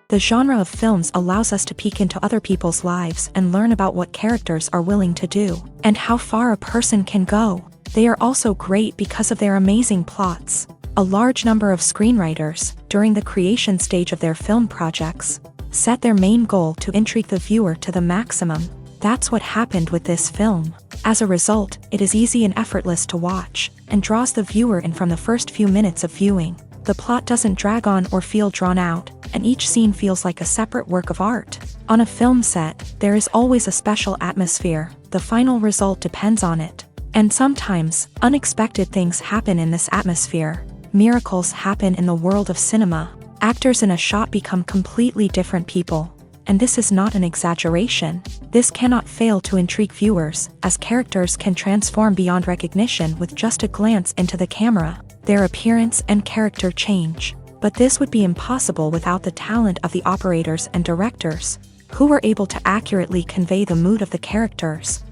The genre of films allows us to peek into other people's lives and learn about what characters are willing to do, and how far a person can go. They are also great because of their amazing plots. A large number of screenwriters, during the creation stage of their film projects, set their main goal to intrigue the viewer to the maximum. That's what happened with this film. As a result, it is easy and effortless to watch, and draws the viewer in from the first few minutes of viewing. The plot doesn't drag on or feel drawn out, and each scene feels like a separate work of art. On a film set, there is always a special atmosphere. The final result depends on it. And sometimes, unexpected things happen in this atmosphere. Miracles happen in the world of cinema. Actors in a shot become completely different people. And this is not an exaggeration. This cannot fail to intrigue viewers, as characters can transform beyond recognition with just a glance into the camera. Their appearance and character change. But this would be impossible without the talent of the operators and directors, who were able to accurately convey the mood of the characters.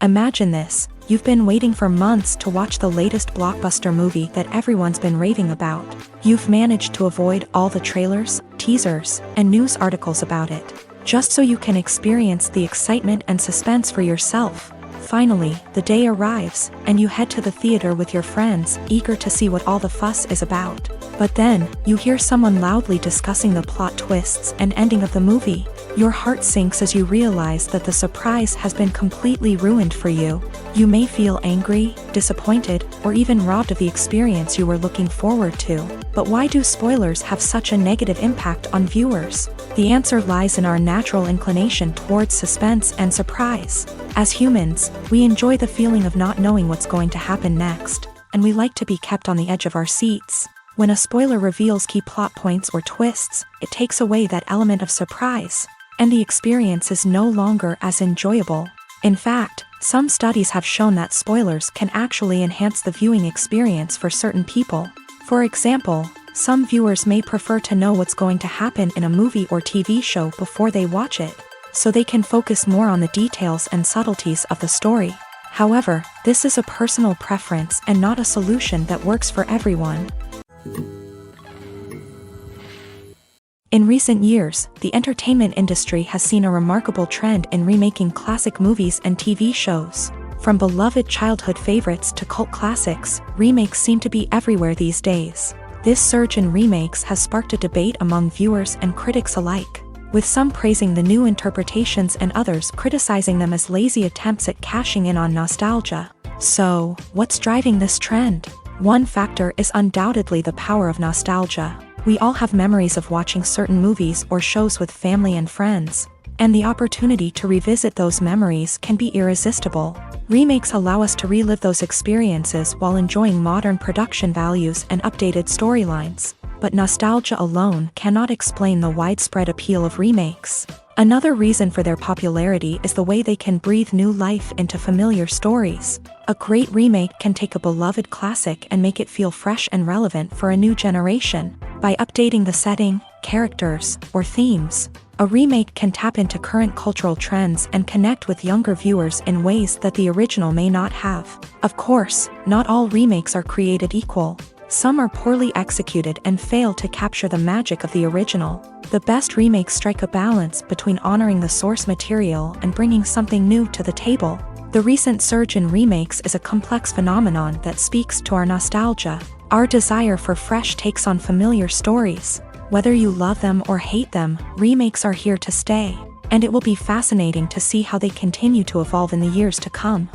Imagine this: you've been waiting for months to watch the latest blockbuster movie that everyone's been raving about. You've managed to avoid all the trailers, teasers, and news articles about it, just so you can experience the excitement and suspense for yourself. Finally, the day arrives, and you head to the theater with your friends, eager to see what all the fuss is about. But then, you hear someone loudly discussing the plot twists and ending of the movie. Your heart sinks as you realize that the surprise has been completely ruined for you. You may feel angry, disappointed, or even robbed of the experience you were looking forward to. But why do spoilers have such a negative impact on viewers? The answer lies in our natural inclination towards suspense and surprise. As humans, we enjoy the feeling of not knowing what's going to happen next, and we like to be kept on the edge of our seats. When a spoiler reveals key plot points or twists, it takes away that element of surprise, and the experience is no longer as enjoyable. In fact, some studies have shown that spoilers can actually enhance the viewing experience for certain people. For example, some viewers may prefer to know what's going to happen in a movie or TV show before they watch it, so they can focus more on the details and subtleties of the story. However, this is a personal preference and not a solution that works for everyone. In recent years, the entertainment industry has seen a remarkable trend in remaking classic movies and TV shows. From beloved childhood favorites to cult classics, remakes seem to be everywhere these days. This surge in remakes has sparked a debate among viewers and critics alike, with some praising the new interpretations and others criticizing them as lazy attempts at cashing in on nostalgia. So, what's driving this trend? One factor is undoubtedly the power of nostalgia. We all have memories of watching certain movies or shows with family and friends, and the opportunity to revisit those memories can be irresistible. Remakes allow us to relive those experiences while enjoying modern production values and updated storylines. But nostalgia alone cannot explain the widespread appeal of remakes. Another reason for their popularity is the way they can breathe new life into familiar stories. A great remake can take a beloved classic and make it feel fresh and relevant for a new generation. By updating the setting, characters, or themes, a remake can tap into current cultural trends and connect with younger viewers in ways that the original may not have. Of course, not all remakes are created equal. Some are poorly executed and fail to capture the magic of the original. The best remakes strike a balance between honoring the source material and bringing something new to the table. The recent surge in remakes is a complex phenomenon that speaks to our nostalgia, our desire for fresh takes on familiar stories. Whether you love them or hate them, remakes are here to stay, and it will be fascinating to see how they continue to evolve in the years to come.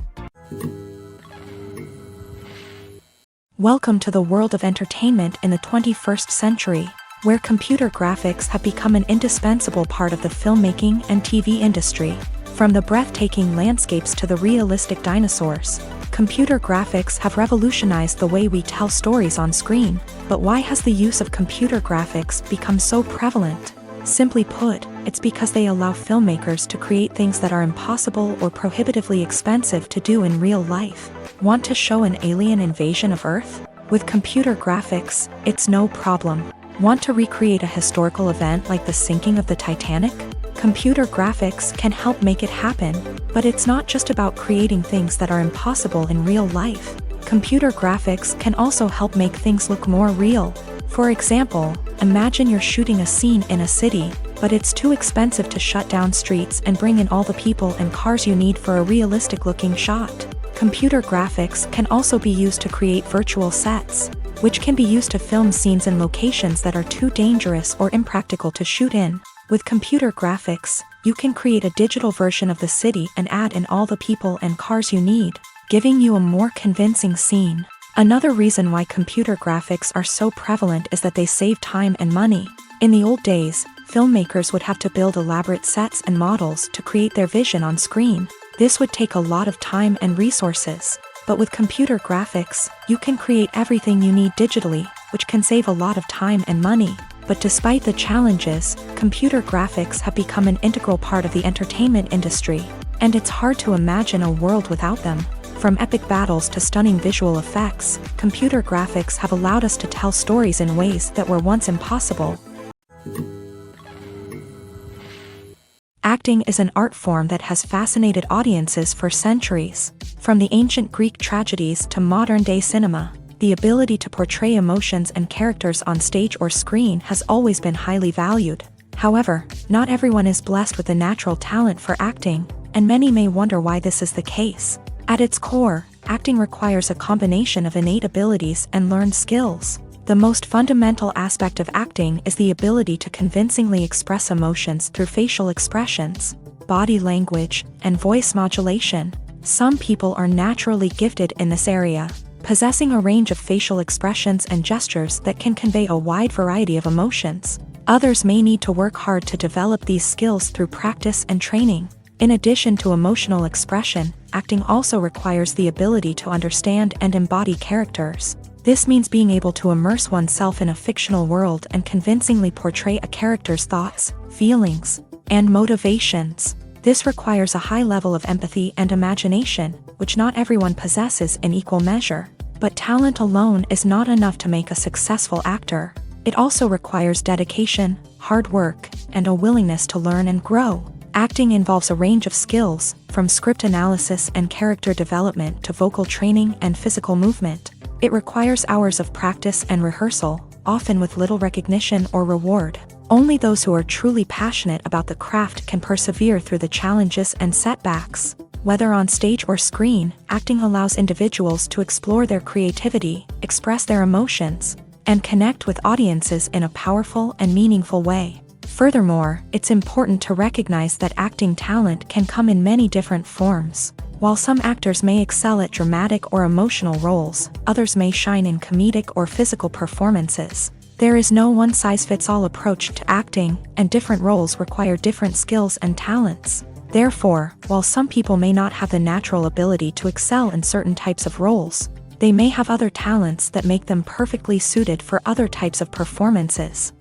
Welcome to the world of entertainment in the 21st century, where computer graphics have become an indispensable part of the filmmaking and TV industry. From the breathtaking landscapes to the realistic dinosaurs, computer graphics have revolutionized the way we tell stories on screen. But why has the use of computer graphics become so prevalent? Simply put, it's because they allow filmmakers to create things that are impossible or prohibitively expensive to do in real life. Want to show an alien invasion of Earth? With computer graphics, it's no problem. Want to recreate a historical event like the sinking of the Titanic? Computer graphics can help make it happen, but it's not just about creating things that are impossible in real life. Computer graphics can also help make things look more real. For example, imagine you're shooting a scene in a city, but it's too expensive to shut down streets and bring in all the people and cars you need for a realistic-looking shot. Computer graphics can also be used to create virtual sets, which can be used to film scenes in locations that are too dangerous or impractical to shoot in. With computer graphics, you can create a digital version of the city and add in all the people and cars you need, giving you a more convincing scene. Another reason why computer graphics are so prevalent is that they save time and money. In the old days, filmmakers would have to build elaborate sets and models to create their vision on screen. This would take a lot of time and resources. But with computer graphics, you can create everything you need digitally, which can save a lot of time and money. But despite the challenges, computer graphics have become an integral part of the entertainment industry, and it's hard to imagine a world without them. From epic battles to stunning visual effects, computer graphics have allowed us to tell stories in ways that were once impossible. Acting is an art form that has fascinated audiences for centuries. From the ancient Greek tragedies to modern-day cinema, the ability to portray emotions and characters on stage or screen has always been highly valued. However, not everyone is blessed with a natural talent for acting, and many may wonder why this is the case. At its core, acting requires a combination of innate abilities and learned skills. The most fundamental aspect of acting is the ability to convincingly express emotions through facial expressions, body language, and voice modulation. Some people are naturally gifted in this area, possessing a range of facial expressions and gestures that can convey a wide variety of emotions. Others may need to work hard to develop these skills through practice and training. In addition to emotional expression, acting also requires the ability to understand and embody characters. This means being able to immerse oneself in a fictional world and convincingly portray a character's thoughts, feelings, and motivations. This requires a high level of empathy and imagination, which not everyone possesses in equal measure. But talent alone is not enough to make a successful actor. It also requires dedication, hard work, and a willingness to learn and grow. Acting involves a range of skills, from script analysis and character development to vocal training and physical movement. It requires hours of practice and rehearsal, often with little recognition or reward. Only those who are truly passionate about the craft can persevere through the challenges and setbacks. Whether on stage or screen, acting allows individuals to explore their creativity, express their emotions, and connect with audiences in a powerful and meaningful way. Furthermore, it's important to recognize that acting talent can come in many different forms. While some actors may excel at dramatic or emotional roles, others may shine in comedic or physical performances. There is no one-size-fits-all approach to acting, and different roles require different skills and talents. Therefore, while some people may not have the natural ability to excel in certain types of roles, they may have other talents that make them perfectly suited for other types of performances.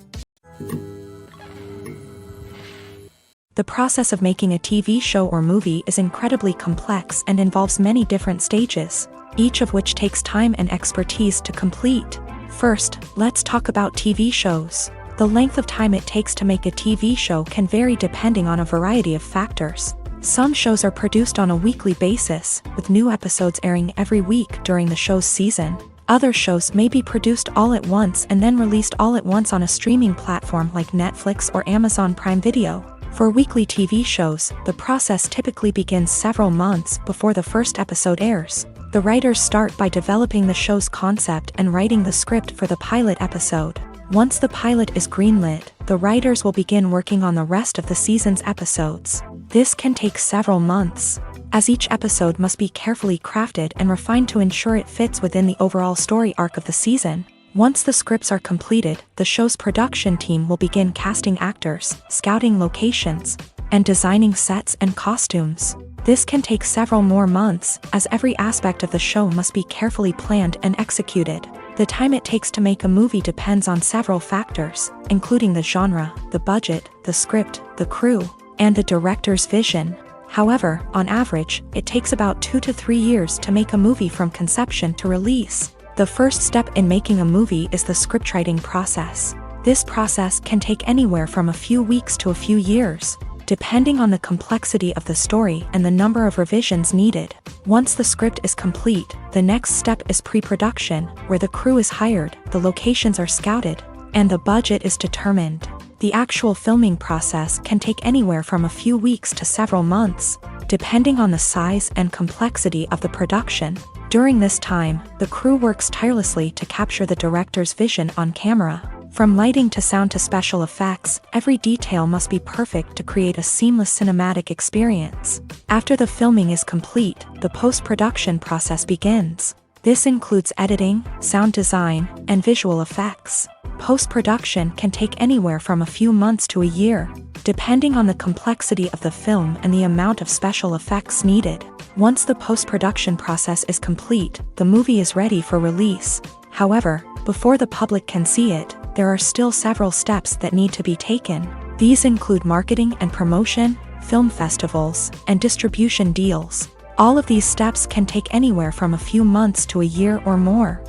The process of making a TV show or movie is incredibly complex and involves many different stages, each of which takes time and expertise to complete. First, let's talk about TV shows. The length of time it takes to make a TV show can vary depending on a variety of factors. Some shows are produced on a weekly basis, with new episodes airing every week during the show's season. Other shows may be produced all at once and then released all at once on a streaming platform like Netflix or Amazon Prime Video. For weekly TV shows, the process typically begins several months before the first episode airs. The writers start by developing the show's concept and writing the script for the pilot episode. Once the pilot is greenlit, the writers will begin working on the rest of the season's episodes. This can take several months, as each episode must be carefully crafted and refined to ensure it fits within the overall story arc of the season. Once the scripts are completed, the show's production team will begin casting actors, scouting locations, and designing sets and costumes. This can take several more months, as every aspect of the show must be carefully planned and executed. The time it takes to make a movie depends on several factors, including the genre, the budget, the script, the crew, and the director's vision. However, on average, it takes about 2 to 3 years to make a movie from conception to release. The first step in making a movie is the scriptwriting process. This process can take anywhere from a few weeks to a few years, depending on the complexity of the story and the number of revisions needed. Once the script is complete, the next step is pre-production, where the crew is hired, the locations are scouted, and the budget is determined. The actual filming process can take anywhere from a few weeks to several months, depending on the size and complexity of the production. During this time, the crew works tirelessly to capture the director's vision on camera. From lighting to sound to special effects, every detail must be perfect to create a seamless cinematic experience. After the filming is complete, the post-production process begins. This includes editing, sound design, and visual effects. Post-production can take anywhere from a few months to a year, depending on the complexity of the film and the amount of special effects needed. Once the post-production process is complete, the movie is ready for release. However, before the public can see it, there are still several steps that need to be taken. These include marketing and promotion, film festivals, and distribution deals. All of these steps can take anywhere from a few months to a year or more.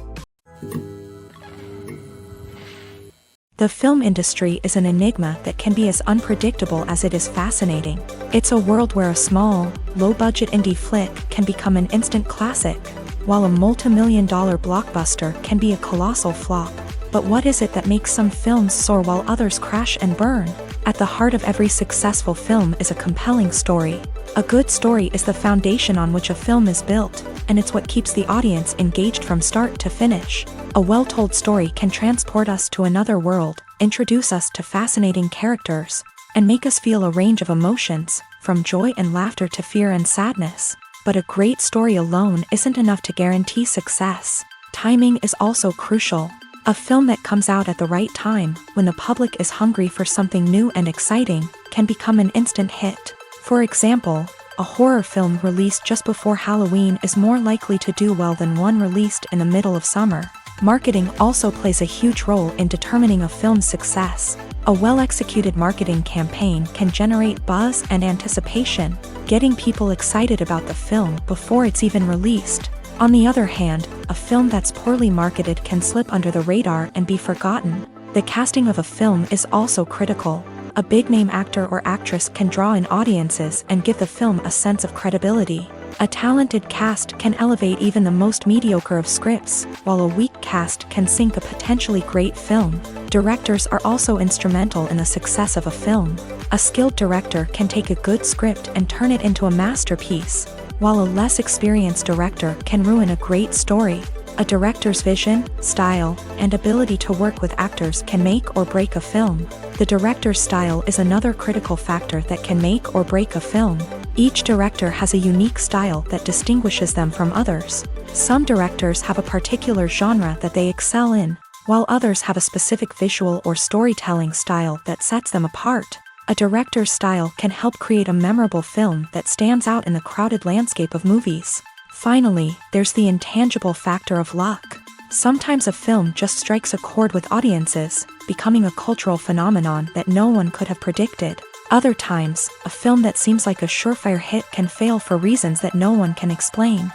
The film industry is an enigma that can be as unpredictable as it is fascinating. It's a world where a small, low-budget indie flick can become an instant classic, while a multi-million-dollar blockbuster can be a colossal flop. But what is it that makes some films soar while others crash and burn? At the heart of every successful film is a compelling story. A good story is the foundation on which a film is built, and it's what keeps the audience engaged from start to finish. A well-told story can transport us to another world, introduce us to fascinating characters, and make us feel a range of emotions, from joy and laughter to fear and sadness. But a great story alone isn't enough to guarantee success. Timing is also crucial. A film that comes out at the right time, when the public is hungry for something new and exciting, can become an instant hit. For example, a horror film released just before Halloween is more likely to do well than one released in the middle of summer. Marketing also plays a huge role in determining a film's success. A well-executed marketing campaign can generate buzz and anticipation, getting people excited about the film before it's even released. On the other hand, a film that's poorly marketed can slip under the radar and be forgotten. The casting of a film is also critical. A big-name actor or actress can draw in audiences and give the film a sense of credibility. A talented cast can elevate even the most mediocre of scripts, while a weak cast can sink a potentially great film. Directors are also instrumental in the success of a film. A skilled director can take a good script and turn it into a masterpiece, while a less experienced director can ruin a great story. A director's vision, style, and ability to work with actors can make or break a film. The director's style is another critical factor that can make or break a film. Each director has a unique style that distinguishes them from others. Some directors have a particular genre that they excel in, while others have a specific visual or storytelling style that sets them apart. A director's style can help create a memorable film that stands out in the crowded landscape of movies. Finally, there's the intangible factor of luck. Sometimes a film just strikes a chord with audiences, becoming a cultural phenomenon that no one could have predicted. Other times, a film that seems like a surefire hit can fail for reasons that no one can explain.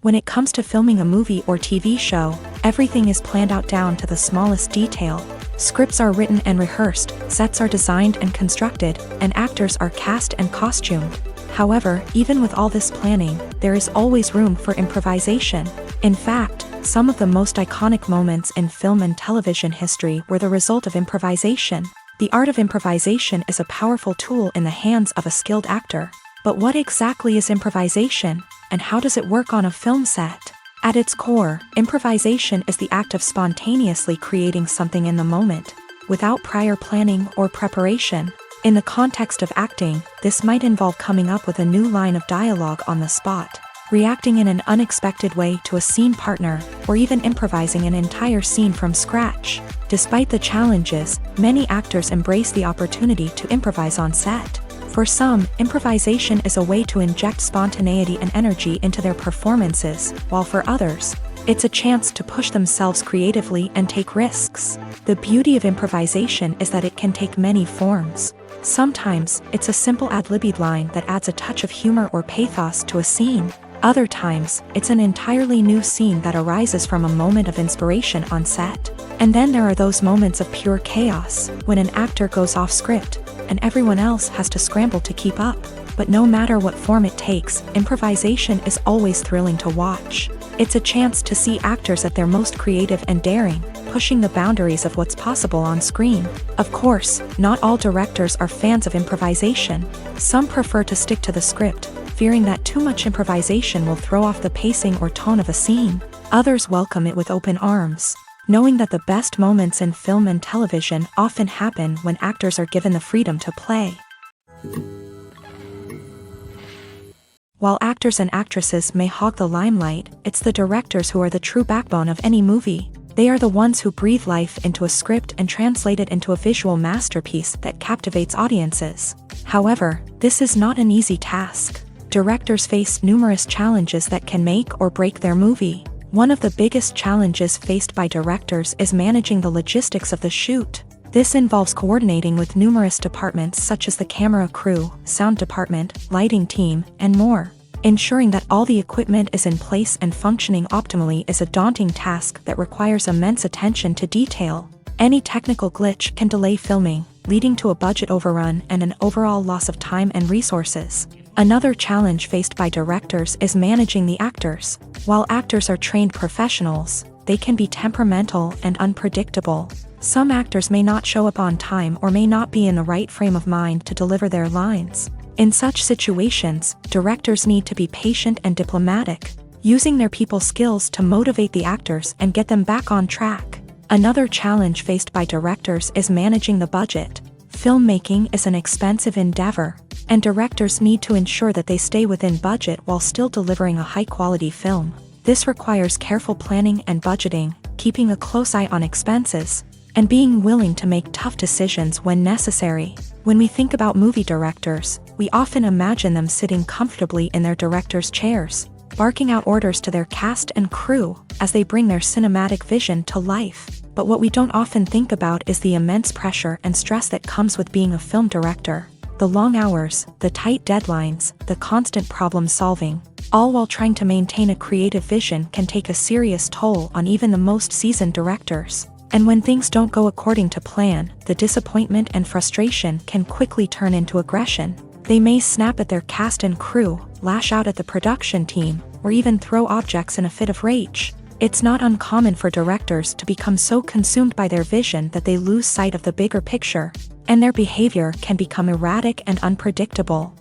When it comes to filming a movie or TV show, everything is planned out down to the smallest detail. Scripts are written and rehearsed, sets are designed and constructed, and actors are cast and costumed. However, even with all this planning, there is always room for improvisation. In fact, some of the most iconic moments in film and television history were the result of improvisation. The art of improvisation is a powerful tool in the hands of a skilled actor. But what exactly is improvisation, and how does it work on a film set? At its core, improvisation is the act of spontaneously creating something in the moment, without prior planning or preparation. In the context of acting, this might involve coming up with a new line of dialogue on the spot, reacting in an unexpected way to a scene partner, or even improvising an entire scene from scratch. Despite the challenges, many actors embrace the opportunity to improvise on set. For some, improvisation is a way to inject spontaneity and energy into their performances, while for others, it's a chance to push themselves creatively and take risks. The beauty of improvisation is that it can take many forms. Sometimes, it's a simple ad-libbed line that adds a touch of humor or pathos to a scene. Other times, it's an entirely new scene that arises from a moment of inspiration on set. And then there are those moments of pure chaos, when an actor goes off script, and everyone else has to scramble to keep up. But no matter what form it takes, improvisation is always thrilling to watch. It's a chance to see actors at their most creative and daring, pushing the boundaries of what's possible on screen. Of course, not all directors are fans of improvisation. Some prefer to stick to the script, fearing that too much improvisation will throw off the pacing or tone of a scene. Others welcome it with open arms, knowing that the best moments in film and television often happen when actors are given the freedom to play. While actors and actresses may hog the limelight, it's the directors who are the true backbone of any movie. They are the ones who breathe life into a script and translate it into a visual masterpiece that captivates audiences. However, this is not an easy task. Directors face numerous challenges that can make or break their movie. One of the biggest challenges faced by directors is managing the logistics of the shoot. This involves coordinating with numerous departments such as the camera crew, sound department, lighting team, and more. Ensuring that all the equipment is in place and functioning optimally is a daunting task that requires immense attention to detail. Any technical glitch can delay filming, leading to a budget overrun and an overall loss of time and resources. Another challenge faced by directors is managing the actors. While actors are trained professionals, they can be temperamental and unpredictable. Some actors may not show up on time or may not be in the right frame of mind to deliver their lines. In such situations, directors need to be patient and diplomatic, using their people skills to motivate the actors and get them back on track. Another challenge faced by directors is managing the budget. Filmmaking is an expensive endeavor, and directors need to ensure that they stay within budget while still delivering a high-quality film. This requires careful planning and budgeting, keeping a close eye on expenses, and being willing to make tough decisions when necessary. When we think about movie directors, we often imagine them sitting comfortably in their director's chairs, barking out orders to their cast and crew as they bring their cinematic vision to life. But what we don't often think about is the immense pressure and stress that comes with being a film director. The long hours, the tight deadlines, the constant problem solving, all while trying to maintain a creative vision can take a serious toll on even the most seasoned directors. And when things don't go according to plan, the disappointment and frustration can quickly turn into aggression. They may snap at their cast and crew, lash out at the production team, or even throw objects in a fit of rage. It's not uncommon for directors to become so consumed by their vision that they lose sight of the bigger picture, and their behavior can become erratic and unpredictable.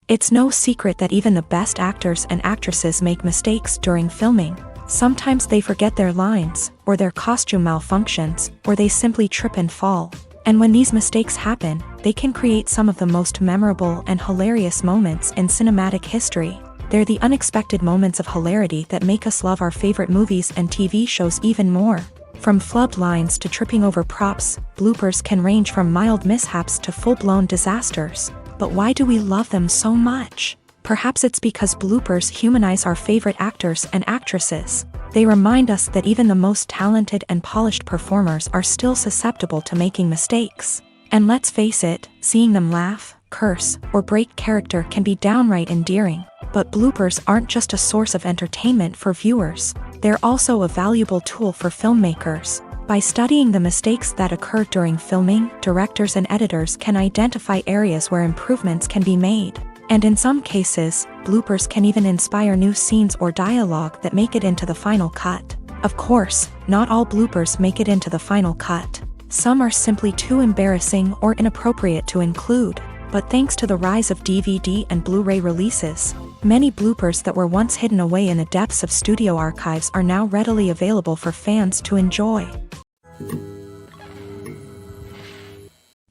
It's no secret that even the best actors and actresses make mistakes during filming. Sometimes they forget their lines, or their costume malfunctions, or they simply trip and fall. And when these mistakes happen, they can create some of the most memorable and hilarious moments in cinematic history. They're the unexpected moments of hilarity that make us love our favorite movies and TV shows even more. From flubbed lines to tripping over props, bloopers can range from mild mishaps to full-blown disasters. But why do we love them so much? Perhaps it's because bloopers humanize our favorite actors and actresses. They remind us that even the most talented and polished performers are still susceptible to making mistakes. And let's face it, seeing them laugh, curse, or break character can be downright endearing. But bloopers aren't just a source of entertainment for viewers. They're also a valuable tool for filmmakers. By studying the mistakes that occur during filming, directors and editors can identify areas where improvements can be made. And in some cases, bloopers can even inspire new scenes or dialogue that make it into the final cut. Of course, not all bloopers make it into the final cut. Some are simply too embarrassing or inappropriate to include. But thanks to the rise of DVD and Blu-ray releases, many bloopers that were once hidden away in the depths of studio archives are now readily available for fans to enjoy.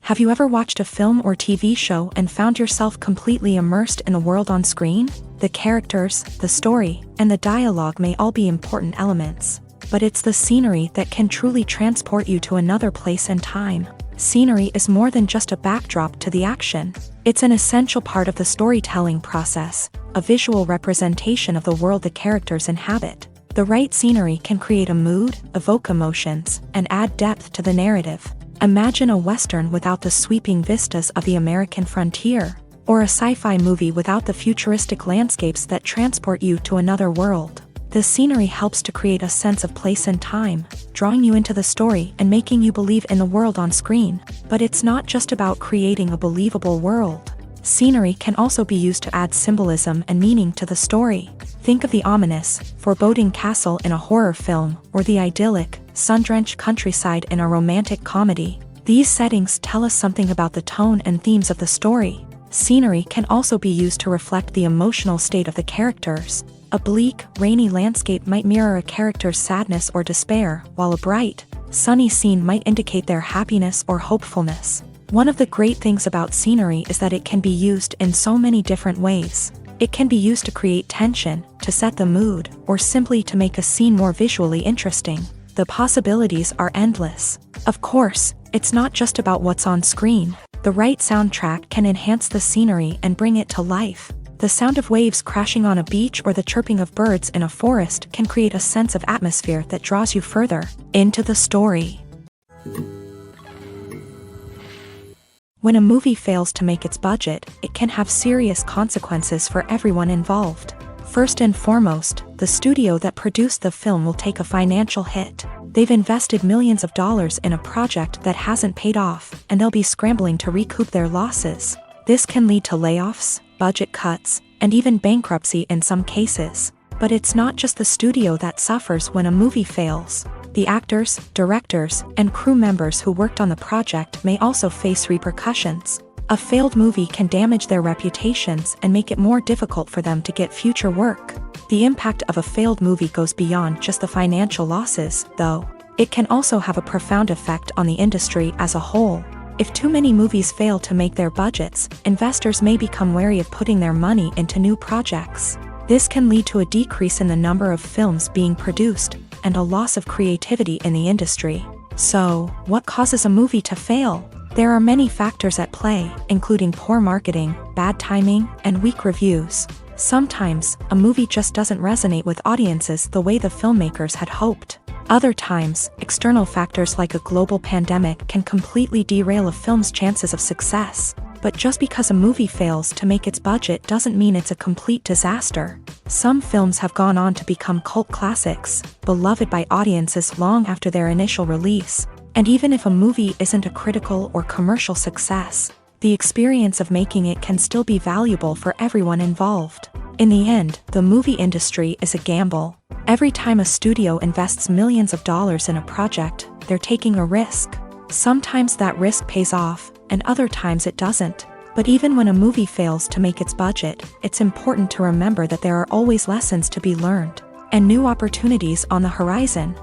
Have you ever watched a film or TV show and found yourself completely immersed in the world on screen? The characters, the story, and the dialogue may all be important elements, but it's the scenery that can truly transport you to another place and time. Scenery is more than just a backdrop to the action. It's an essential part of the storytelling process, a visual representation of the world the characters inhabit. The right scenery can create a mood, evoke emotions, and add depth to the narrative. Imagine a Western without the sweeping vistas of the American frontier. or a sci-fi movie without the futuristic landscapes that transport you to another world. The scenery helps to create a sense of place and time, drawing you into the story and making you believe in the world on screen. But it's not just about creating a believable world. Scenery can also be used to add symbolism and meaning to the story. Think of the ominous, foreboding castle in a horror film, or the idyllic, sun-drenched countryside in a romantic comedy. These settings tell us something about the tone and themes of the story. Scenery can also be used to reflect the emotional state of the characters. A bleak, rainy landscape might mirror a character's sadness or despair, while a bright, sunny scene might indicate their happiness or hopefulness. One of the great things about scenery is that it can be used in so many different ways. It can be used to create tension, to set the mood, or simply to make a scene more visually interesting. The possibilities are endless. Of course, it's not just about what's on screen. The right soundtrack can enhance the scenery and bring it to life. The sound of waves crashing on a beach or the chirping of birds in a forest can create a sense of atmosphere that draws you further into the story. When a movie fails to make its budget, it can have serious consequences for everyone involved. First and foremost, the studio that produced the film will take a financial hit. They've invested millions of dollars in a project that hasn't paid off, and they'll be scrambling to recoup their losses. This can lead to layoffs, budget cuts, and even bankruptcy in some cases. But it's not just the studio that suffers when a movie fails. The actors, directors, and crew members who worked on the project may also face repercussions. A failed movie can damage their reputations and make it more difficult for them to get future work. The impact of a failed movie goes beyond just the financial losses, though. It can also have a profound effect on the industry as a whole. If too many movies fail to make their budgets, investors may become wary of putting their money into new projects. This can lead to a decrease in the number of films being produced, and a loss of creativity in the industry. So, what causes a movie to fail? There are many factors at play, including poor marketing, bad timing, and weak reviews. Sometimes, a movie just doesn't resonate with audiences the way the filmmakers had hoped. Other times, external factors like a global pandemic can completely derail a film's chances of success. But just because a movie fails to make its budget doesn't mean it's a complete disaster. Some films have gone on to become cult classics, beloved by audiences long after their initial release. And even if a movie isn't a critical or commercial success, the experience of making it can still be valuable for everyone involved. In the end, the movie industry is a gamble. Every time a studio invests millions of dollars in a project, they're taking a risk. Sometimes that risk pays off, and other times it doesn't. But even when a movie fails to make its budget, it's important to remember that there are always lessons to be learned, and new opportunities on the horizon.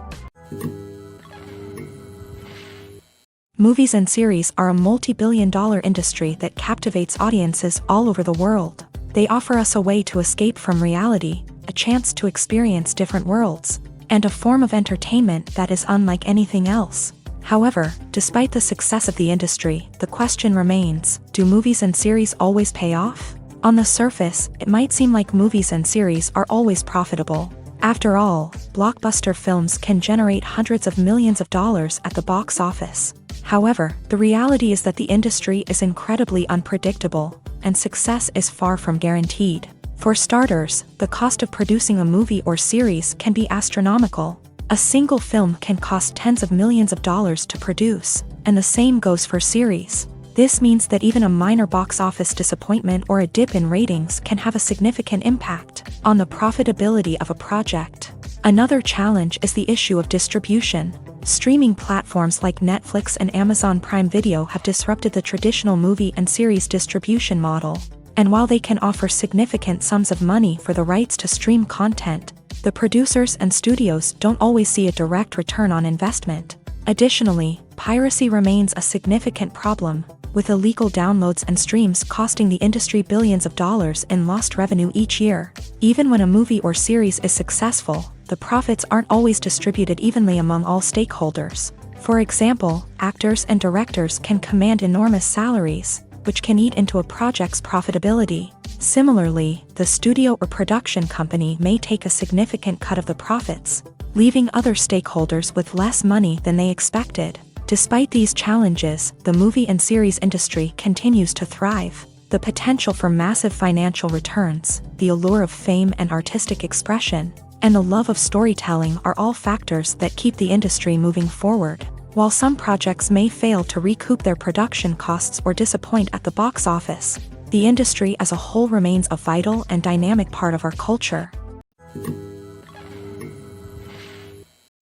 Movies and series are a multi-billion-dollar industry that captivates audiences all over the world. They offer us a way to escape from reality, a chance to experience different worlds, and a form of entertainment that is unlike anything else. However, despite the success of the industry, the question remains, do movies and series always pay off? On the surface, it might seem like movies and series are always profitable. After all, blockbuster films can generate hundreds of millions of dollars at the box office. However, the reality is that the industry is incredibly unpredictable, and success is far from guaranteed. For starters, the cost of producing a movie or series can be astronomical. A single film can cost tens of millions of dollars to produce, and the same goes for series. This means that even a minor box office disappointment or a dip in ratings can have a significant impact on the profitability of a project. Another challenge is the issue of distribution. Streaming platforms like Netflix and Amazon Prime Video have disrupted the traditional movie and series distribution model. And while they can offer significant sums of money for the rights to stream content, the producers and studios don't always see a direct return on investment. Additionally, piracy remains a significant problem, with illegal downloads and streams costing the industry billions of dollars in lost revenue each year. Even when a movie or series is successful, the profits aren't always distributed evenly among all stakeholders. For example, actors and directors can command enormous salaries, which can eat into a project's profitability. Similarly, the studio or production company may take a significant cut of the profits, leaving other stakeholders with less money than they expected. Despite these challenges, the movie and series industry continues to thrive. The potential for massive financial returns, the allure of fame and artistic expression, and the love of storytelling are all factors that keep the industry moving forward. While some projects may fail to recoup their production costs or disappoint at the box office, the industry as a whole remains a vital and dynamic part of our culture.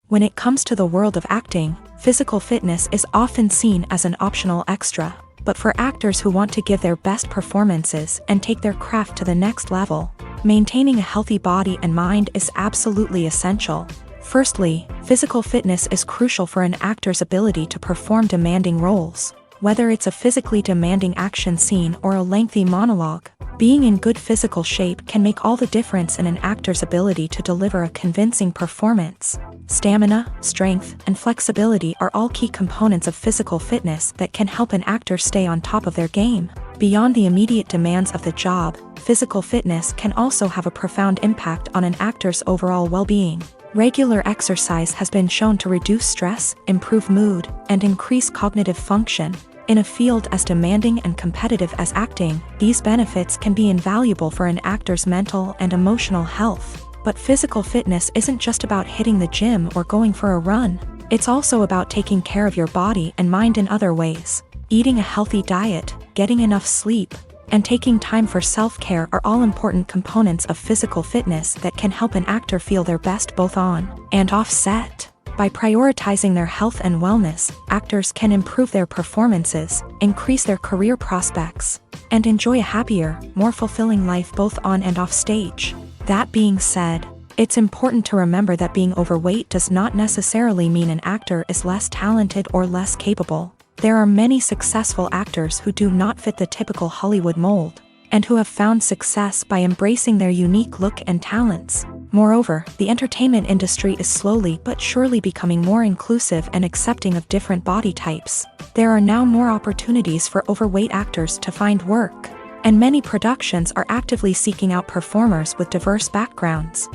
When it comes to the world of acting, physical fitness is often seen as an optional extra. But for actors who want to give their best performances and take their craft to the next level, maintaining a healthy body and mind is absolutely essential. Firstly, physical fitness is crucial for an actor's ability to perform demanding roles. Whether it's a physically demanding action scene or a lengthy monologue, being in good physical shape can make all the difference in an actor's ability to deliver a convincing performance. Stamina, strength, and flexibility are all key components of physical fitness that can help an actor stay on top of their game. Beyond the immediate demands of the job, physical fitness can also have a profound impact on an actor's overall well-being. Regular exercise has been shown to reduce stress, improve mood, and increase cognitive function. In a field as demanding and competitive as acting, these benefits can be invaluable for an actor's mental and emotional health. But physical fitness isn't just about hitting the gym or going for a run. It's also about taking care of your body and mind in other ways. Eating a healthy diet, getting enough sleep, and taking time for self-care are all important components of physical fitness that can help an actor feel their best both on and off set. By prioritizing their health and wellness, actors can improve their performances, increase their career prospects, and enjoy a happier, more fulfilling life both on and off stage. That being said, it's important to remember that being overweight does not necessarily mean an actor is less talented or less capable. There are many successful actors who do not fit the typical Hollywood mold, and who have found success by embracing their unique look and talents. Moreover, the entertainment industry is slowly but surely becoming more inclusive and accepting of different body types. There are now more opportunities for overweight actors to find work, and many productions are actively seeking out performers with diverse backgrounds.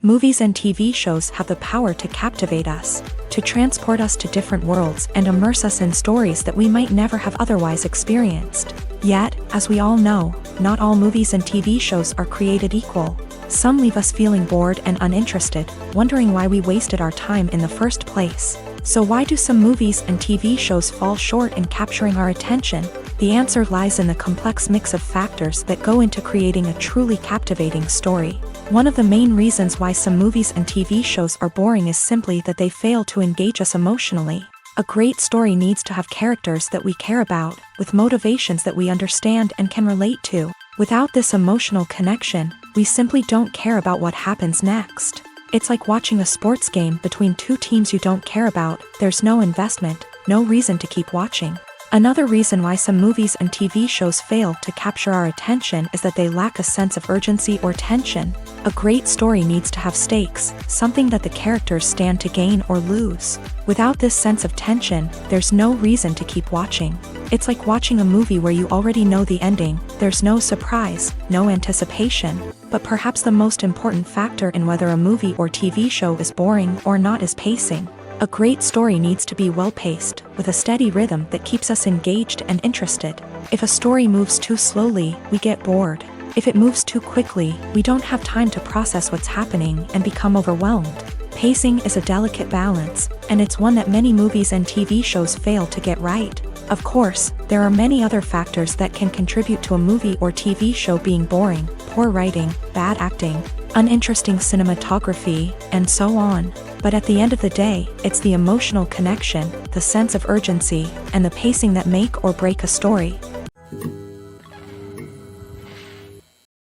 Movies and TV shows have the power to captivate us, to transport us to different worlds and immerse us in stories that we might never have otherwise experienced. Yet, as we all know, not all movies and TV shows are created equal. Some leave us feeling bored and uninterested, wondering why we wasted our time in the first place. So why do some movies and TV shows fall short in capturing our attention? The answer lies in the complex mix of factors that go into creating a truly captivating story. One of the main reasons why some movies and TV shows are boring is simply that they fail to engage us emotionally. A great story needs to have characters that we care about, with motivations that we understand and can relate to. Without this emotional connection, we simply don't care about what happens next. It's like watching a sports game between two teams you don't care about. There's no investment, no reason to keep watching. Another reason why some movies and TV shows fail to capture our attention is that they lack a sense of urgency or tension. A great story needs to have stakes, something that the characters stand to gain or lose. Without this sense of tension, there's no reason to keep watching. It's like watching a movie where you already know the ending. There's no surprise, no anticipation. But perhaps the most important factor in whether a movie or TV show is boring or not is pacing. A great story needs to be well-paced, with a steady rhythm that keeps us engaged and interested. If a story moves too slowly, we get bored. If it moves too quickly, we don't have time to process what's happening and become overwhelmed. Pacing is a delicate balance, and it's one that many movies and TV shows fail to get right. Of course, there are many other factors that can contribute to a movie or TV show being boring: poor writing, bad acting, uninteresting cinematography, and so on. But at the end of the day, it's the emotional connection, the sense of urgency, and the pacing that make or break a story.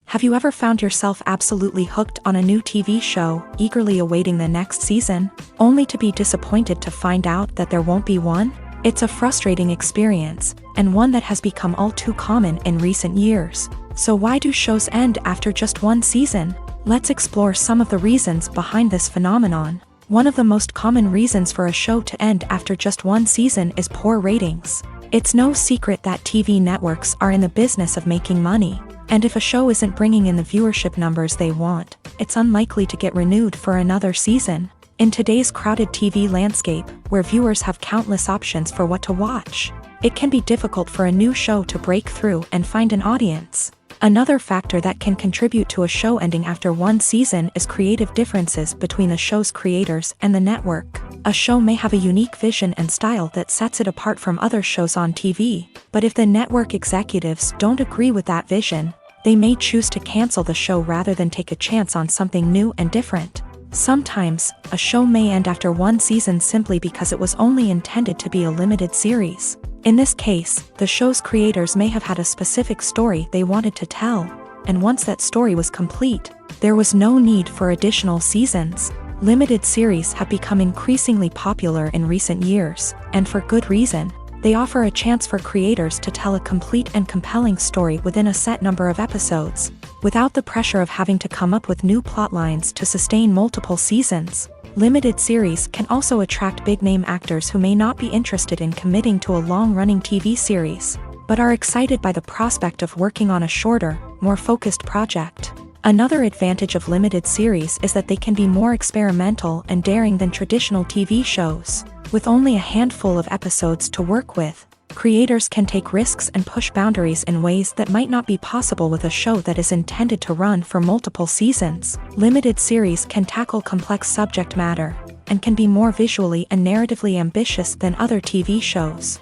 Have you ever found yourself absolutely hooked on a new TV show, eagerly awaiting the next season, only to be disappointed to find out that there won't be one? It's a frustrating experience, and one that has become all too common in recent years. So why do shows end after just one season? Let's explore some of the reasons behind this phenomenon. One of the most common reasons for a show to end after just one season is poor ratings. It's no secret that TV networks are in the business of making money, and if a show isn't bringing in the viewership numbers they want, it's unlikely to get renewed for another season. In today's crowded TV landscape, where viewers have countless options for what to watch, it can be difficult for a new show to break through and find an audience. Another factor that can contribute to a show ending after one season is creative differences between the show's creators and the network. A show may have a unique vision and style that sets it apart from other shows on TV, but if the network executives don't agree with that vision, they may choose to cancel the show rather than take a chance on something new and different. Sometimes, a show may end after one season simply because it was only intended to be a limited series. In this case, the show's creators may have had a specific story they wanted to tell, and once that story was complete, there was no need for additional seasons. Limited series have become increasingly popular in recent years, and for good reason. They offer a chance for creators to tell a complete and compelling story within a set number of episodes, without the pressure of having to come up with new plotlines to sustain multiple seasons. Limited series can also attract big-name actors who may not be interested in committing to a long-running TV series, but are excited by the prospect of working on a shorter, more focused project. Another advantage of limited series is that they can be more experimental and daring than traditional TV shows. With only a handful of episodes to work with, creators can take risks and push boundaries in ways that might not be possible with a show that is intended to run for multiple seasons. Limited series can tackle complex subject matter, and can be more visually and narratively ambitious than other TV shows.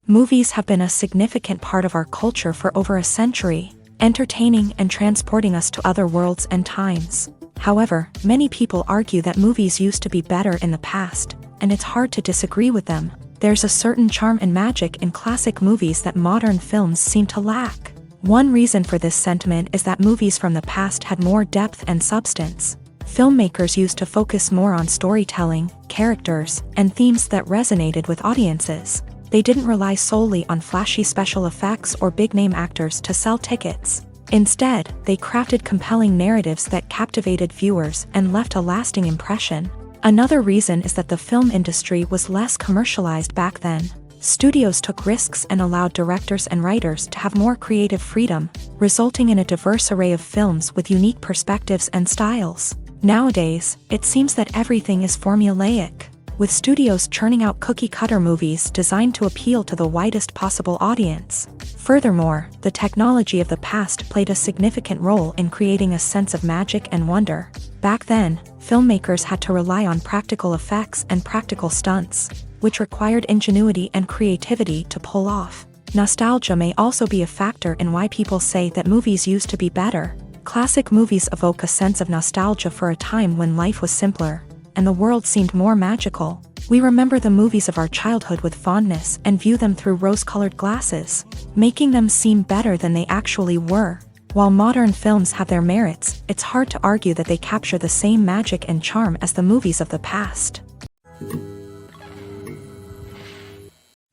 Movies have been a significant part of our culture for over a century, entertaining and transporting us to other worlds and times. However, many people argue that movies used to be better in the past, and it's hard to disagree with them. There's a certain charm and magic in classic movies that modern films seem to lack. One reason for this sentiment is that movies from the past had more depth and substance. Filmmakers used to focus more on storytelling, characters, and themes that resonated with audiences. They didn't rely solely on flashy special effects or big-name actors to sell tickets. Instead, they crafted compelling narratives that captivated viewers and left a lasting impression. Another reason is that the film industry was less commercialized back then. Studios took risks and allowed directors and writers to have more creative freedom, resulting in a diverse array of films with unique perspectives and styles. Nowadays, it seems that everything is formulaic, with studios churning out cookie-cutter movies designed to appeal to the widest possible audience. Furthermore, the technology of the past played a significant role in creating a sense of magic and wonder. Back then, filmmakers had to rely on practical effects and practical stunts, which required ingenuity and creativity to pull off. Nostalgia may also be a factor in why people say that movies used to be better. Classic movies evoke a sense of nostalgia for a time when life was simpler, and the world seemed more magical. We remember the movies of our childhood with fondness and view them through rose-colored glasses, making them seem better than they actually were. While modern films have their merits, it's hard to argue that they capture the same magic and charm as the movies of the past.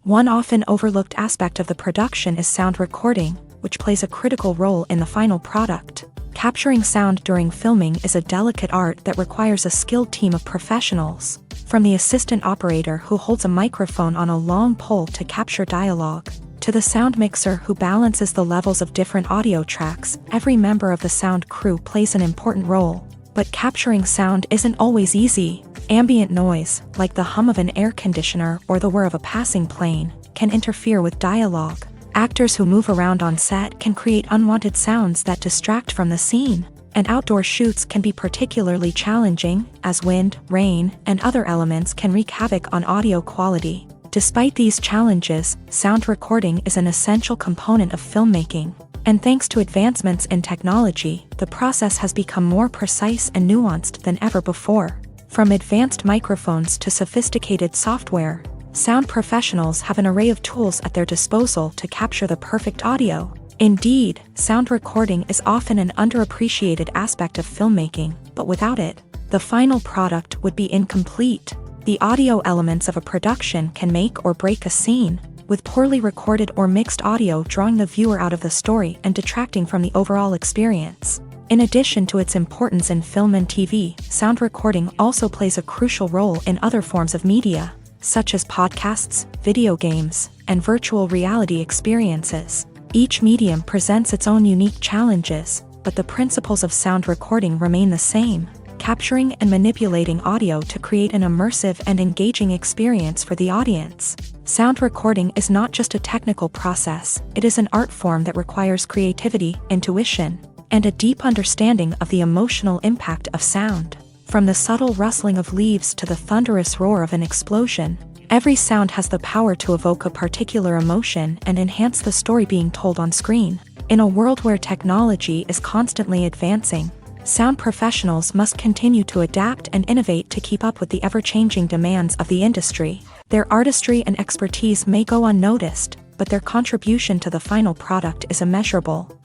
One often overlooked aspect of the production is sound recording, which plays a critical role in the final product. Capturing sound during filming is a delicate art that requires a skilled team of professionals. From the assistant operator who holds a microphone on a long pole to capture dialogue, to the sound mixer who balances the levels of different audio tracks, every member of the sound crew plays an important role. But capturing sound isn't always easy. Ambient noise, like the hum of an air conditioner or the whir of a passing plane, can interfere with dialogue. Actors who move around on set can create unwanted sounds that distract from the scene, and outdoor shoots can be particularly challenging, as wind, rain, and other elements can wreak havoc on audio quality. Despite these challenges, sound recording is an essential component of filmmaking, and thanks to advancements in technology, the process has become more precise and nuanced than ever before. From advanced microphones to sophisticated software, sound professionals have an array of tools at their disposal to capture the perfect audio. Indeed, sound recording is often an underappreciated aspect of filmmaking, but without it, the final product would be incomplete. The audio elements of a production can make or break a scene, with poorly recorded or mixed audio drawing the viewer out of the story and detracting from the overall experience. In addition to its importance in film and TV, sound recording also plays a crucial role in other forms of media, such as podcasts, video games, and virtual reality experiences. Each medium presents its own unique challenges, but the principles of sound recording remain the same, capturing and manipulating audio to create an immersive and engaging experience for the audience. Sound recording is not just a technical process, it is an art form that requires creativity, intuition, and a deep understanding of the emotional impact of sound. From the subtle rustling of leaves to the thunderous roar of an explosion, every sound has the power to evoke a particular emotion and enhance the story being told on screen. In a world where technology is constantly advancing, sound professionals must continue to adapt and innovate to keep up with the ever-changing demands of the industry. Their artistry and expertise may go unnoticed, but their contribution to the final product is immeasurable.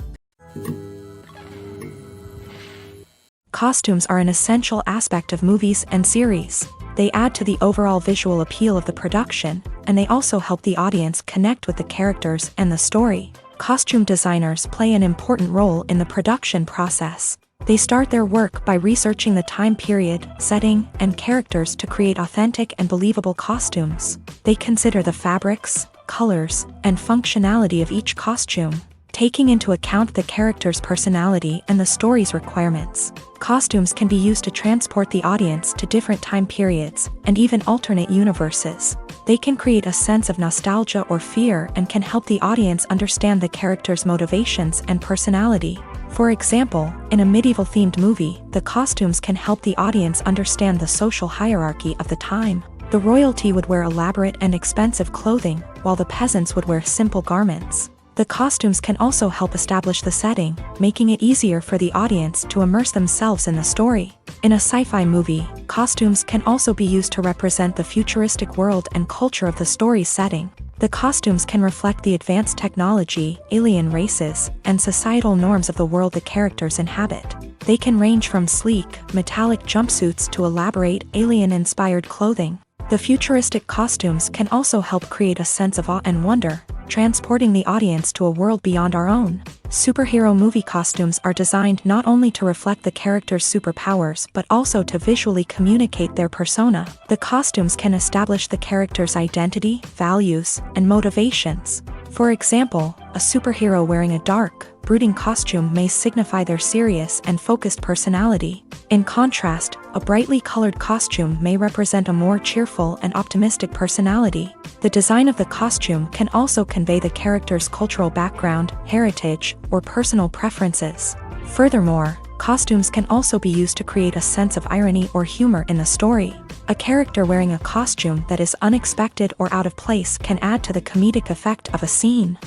Costumes are an essential aspect of movies and series. They add to the overall visual appeal of the production, and they also help the audience connect with the characters and the story. Costume designers play an important role in the production process. They start their work by researching the time period, setting, and characters to create authentic and believable costumes. They consider the fabrics, colors, and functionality of each costume, taking into account the character's personality and the story's requirements. Costumes can be used to transport the audience to different time periods and even alternate universes. They can create a sense of nostalgia or fear and can help the audience understand the character's motivations and personality. For example, in a medieval-themed movie, the costumes can help the audience understand the social hierarchy of the time. The royalty would wear elaborate and expensive clothing, while the peasants would wear simple garments. The costumes can also help establish the setting, making it easier for the audience to immerse themselves in the story. In a sci-fi movie, costumes can also be used to represent the futuristic world and culture of the story's setting. The costumes can reflect the advanced technology, alien races, and societal norms of the world the characters inhabit. They can range from sleek, metallic jumpsuits to elaborate, alien-inspired clothing. The futuristic costumes can also help create a sense of awe and wonder, transporting the audience to a world beyond our own. Superhero movie costumes are designed not only to reflect the character's superpowers but also to visually communicate their persona. The costumes can establish the character's identity, values, and motivations. For example, a superhero wearing a dark, brooding costume may signify their serious and focused personality. In contrast, a brightly colored costume may represent a more cheerful and optimistic personality. The design of the costume can also convey the character's cultural background, heritage, or personal preferences. Furthermore, costumes can also be used to create a sense of irony or humor in the story. A character wearing a costume that is unexpected or out of place can add to the comedic effect of a scene.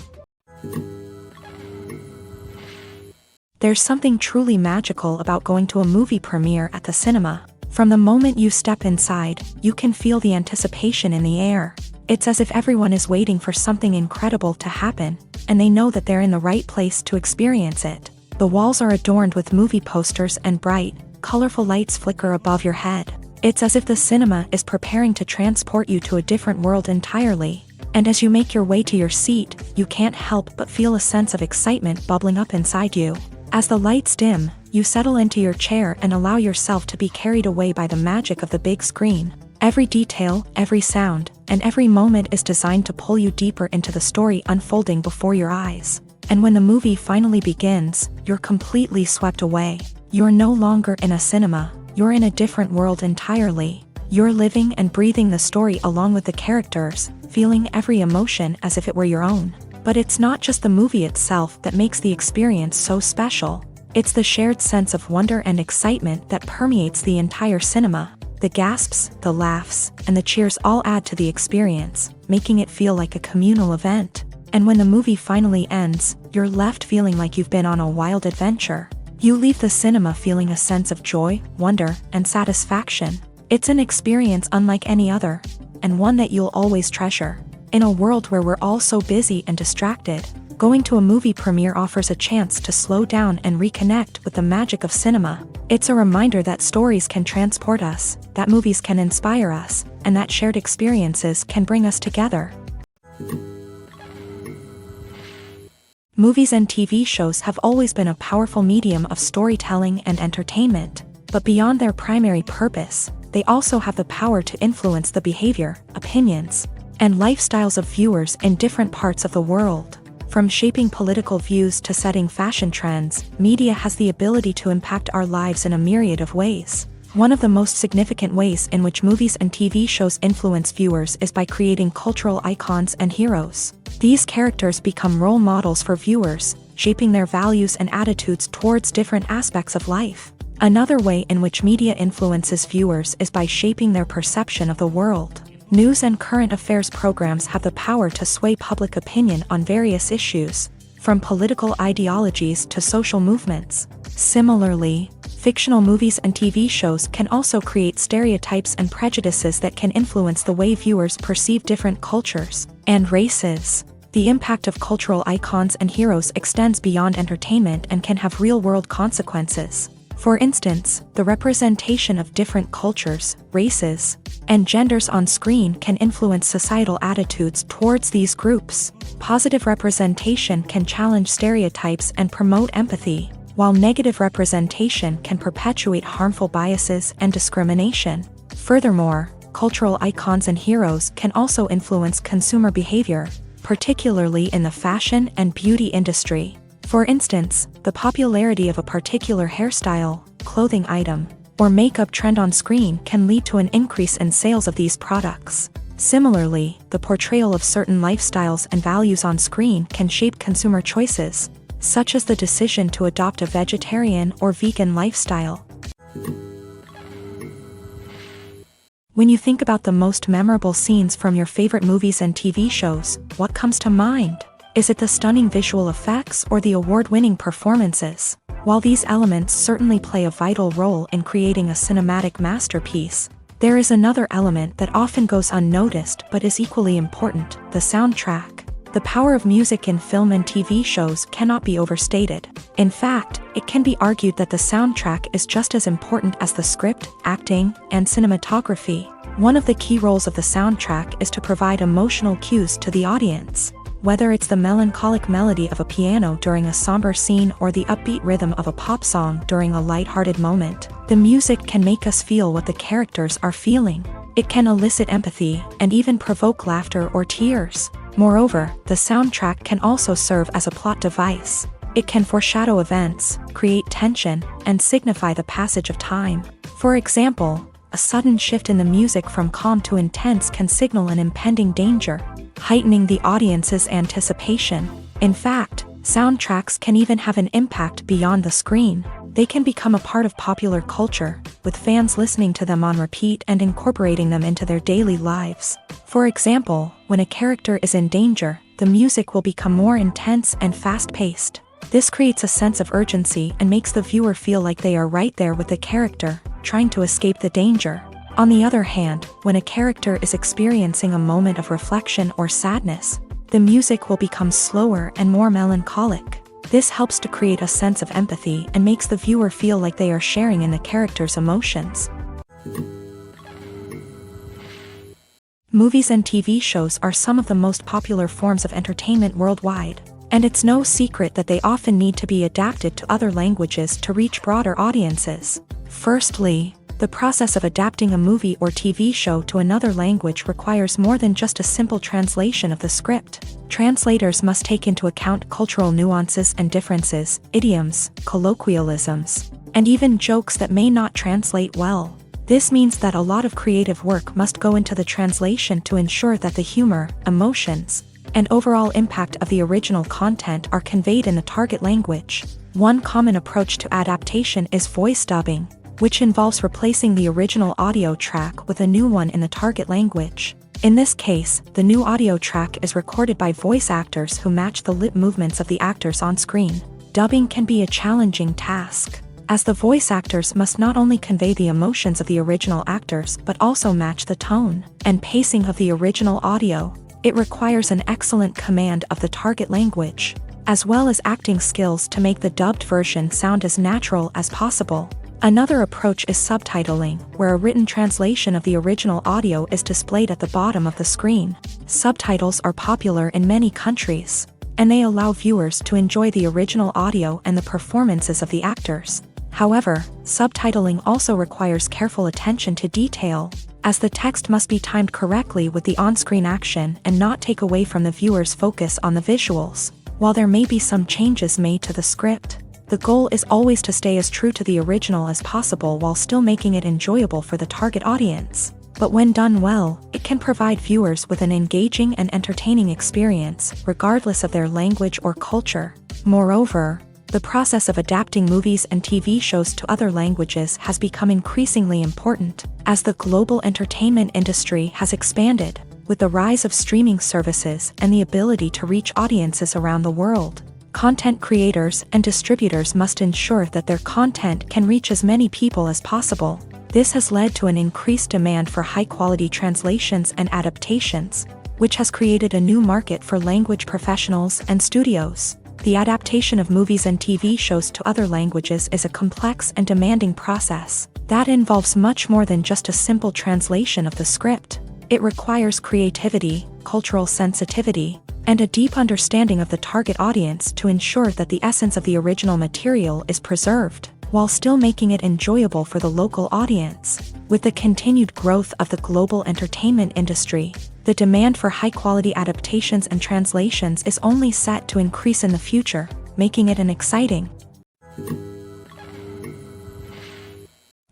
There's something truly magical about going to a movie premiere at the cinema. From the moment you step inside, you can feel the anticipation in the air. It's as if everyone is waiting for something incredible to happen, and they know that they're in the right place to experience it. The walls are adorned with movie posters and bright, colorful lights flicker above your head. It's as if the cinema is preparing to transport you to a different world entirely. And as you make your way to your seat, you can't help but feel a sense of excitement bubbling up inside you. As the lights dim, you settle into your chair and allow yourself to be carried away by the magic of the big screen. Every detail, every sound, and every moment is designed to pull you deeper into the story unfolding before your eyes. And when the movie finally begins, you're completely swept away. You're no longer in a cinema, you're in a different world entirely. You're living and breathing the story along with the characters, feeling every emotion as if it were your own. But it's not just the movie itself that makes the experience so special. It's the shared sense of wonder and excitement that permeates the entire cinema. The gasps, the laughs, and the cheers all add to the experience, making it feel like a communal event. And when the movie finally ends, you're left feeling like you've been on a wild adventure. You leave the cinema feeling a sense of joy, wonder, and satisfaction. It's an experience unlike any other, and one that you'll always treasure. In a world where we're all so busy and distracted, going to a movie premiere offers a chance to slow down and reconnect with the magic of cinema. It's a reminder that stories can transport us, that movies can inspire us, and that shared experiences can bring us together. Movies and TV shows have always been a powerful medium of storytelling and entertainment, but beyond their primary purpose, they also have the power to influence the behavior, opinions, and lifestyles of viewers in different parts of the world. From shaping political views to setting fashion trends, media has the ability to impact our lives in a myriad of ways. One of the most significant ways in which movies and TV shows influence viewers is by creating cultural icons and heroes. These characters become role models for viewers, shaping their values and attitudes towards different aspects of life. Another way in which media influences viewers is by shaping their perception of the world. News and current affairs programs have the power to sway public opinion on various issues, from political ideologies to social movements. Similarly, fictional movies and TV shows can also create stereotypes and prejudices that can influence the way viewers perceive different cultures and races. The impact of cultural icons and heroes extends beyond entertainment and can have real-world consequences. For instance, the representation of different cultures, races, and genders on screen can influence societal attitudes towards these groups. Positive representation can challenge stereotypes and promote empathy, while negative representation can perpetuate harmful biases and discrimination. Furthermore, cultural icons and heroes can also influence consumer behavior, particularly in the fashion and beauty industry. For instance, the popularity of a particular hairstyle, clothing item, or makeup trend on screen can lead to an increase in sales of these products. Similarly, the portrayal of certain lifestyles and values on screen can shape consumer choices, such as the decision to adopt a vegetarian or vegan lifestyle. When you think about the most memorable scenes from your favorite movies and TV shows, what comes to mind? Is it the stunning visual effects or the award-winning performances? While these elements certainly play a vital role in creating a cinematic masterpiece, there is another element that often goes unnoticed but is equally important: the soundtrack. The power of music in film and TV shows cannot be overstated. In fact, it can be argued that the soundtrack is just as important as the script, acting, and cinematography. One of the key roles of the soundtrack is to provide emotional cues to the audience. Whether it's the melancholic melody of a piano during a somber scene or the upbeat rhythm of a pop song during a lighthearted moment, the music can make us feel what the characters are feeling. It can elicit empathy and even provoke laughter or tears. Moreover, the soundtrack can also serve as a plot device. It can foreshadow events, create tension, and signify the passage of time. For example, a sudden shift in the music from calm to intense can signal an impending danger, heightening the audience's anticipation. In fact, soundtracks can even have an impact beyond the screen. They can become a part of popular culture, with fans listening to them on repeat and incorporating them into their daily lives. For example, when a character is in danger, the music will become more intense and fast-paced. This creates a sense of urgency and makes the viewer feel like they are right there with the character, trying to escape the danger. On the other hand, when a character is experiencing a moment of reflection or sadness, the music will become slower and more melancholic. This helps to create a sense of empathy and makes the viewer feel like they are sharing in the character's emotions. Movies and TV shows are some of the most popular forms of entertainment worldwide, and it's no secret that they often need to be adapted to other languages to reach broader audiences. Firstly, the process of adapting a movie or TV show to another language requires more than just a simple translation of the script. Translators must take into account cultural nuances and differences, idioms, colloquialisms, and even jokes that may not translate well. This means that a lot of creative work must go into the translation to ensure that the humor, emotions, and overall impact of the original content are conveyed in the target language. One common approach to adaptation is voice dubbing, which involves replacing the original audio track with a new one in the target language. In this case, the new audio track is recorded by voice actors who match the lip movements of the actors on screen. Dubbing can be a challenging task, as the voice actors must not only convey the emotions of the original actors but also match the tone and pacing of the original audio. It requires an excellent command of the target language, as well as acting skills to make the dubbed version sound as natural as possible. Another approach is subtitling, where a written translation of the original audio is displayed at the bottom of the screen. Subtitles are popular in many countries, and they allow viewers to enjoy the original audio and the performances of the actors. However, subtitling also requires careful attention to detail, as the text must be timed correctly with the on-screen action and not take away from the viewer's focus on the visuals. While there may be some changes made to the script, the goal is always to stay as true to the original as possible while still making it enjoyable for the target audience. But when done well, it can provide viewers with an engaging and entertaining experience, regardless of their language or culture. Moreover, the process of adapting movies and TV shows to other languages has become increasingly important, as the global entertainment industry has expanded, with the rise of streaming services and the ability to reach audiences around the world. Content creators and distributors must ensure that their content can reach as many people as possible. This has led to an increased demand for high-quality translations and adaptations, which has created a new market for language professionals and studios. The adaptation of movies and TV shows to other languages is a complex and demanding process that involves much more than just a simple translation of the script. It requires creativity, cultural sensitivity, and a deep understanding of the target audience to ensure that the essence of the original material is preserved, while still making it enjoyable for the local audience. With the continued growth of the global entertainment industry, the demand for high-quality adaptations and translations is only set to increase in the future, making it an exciting.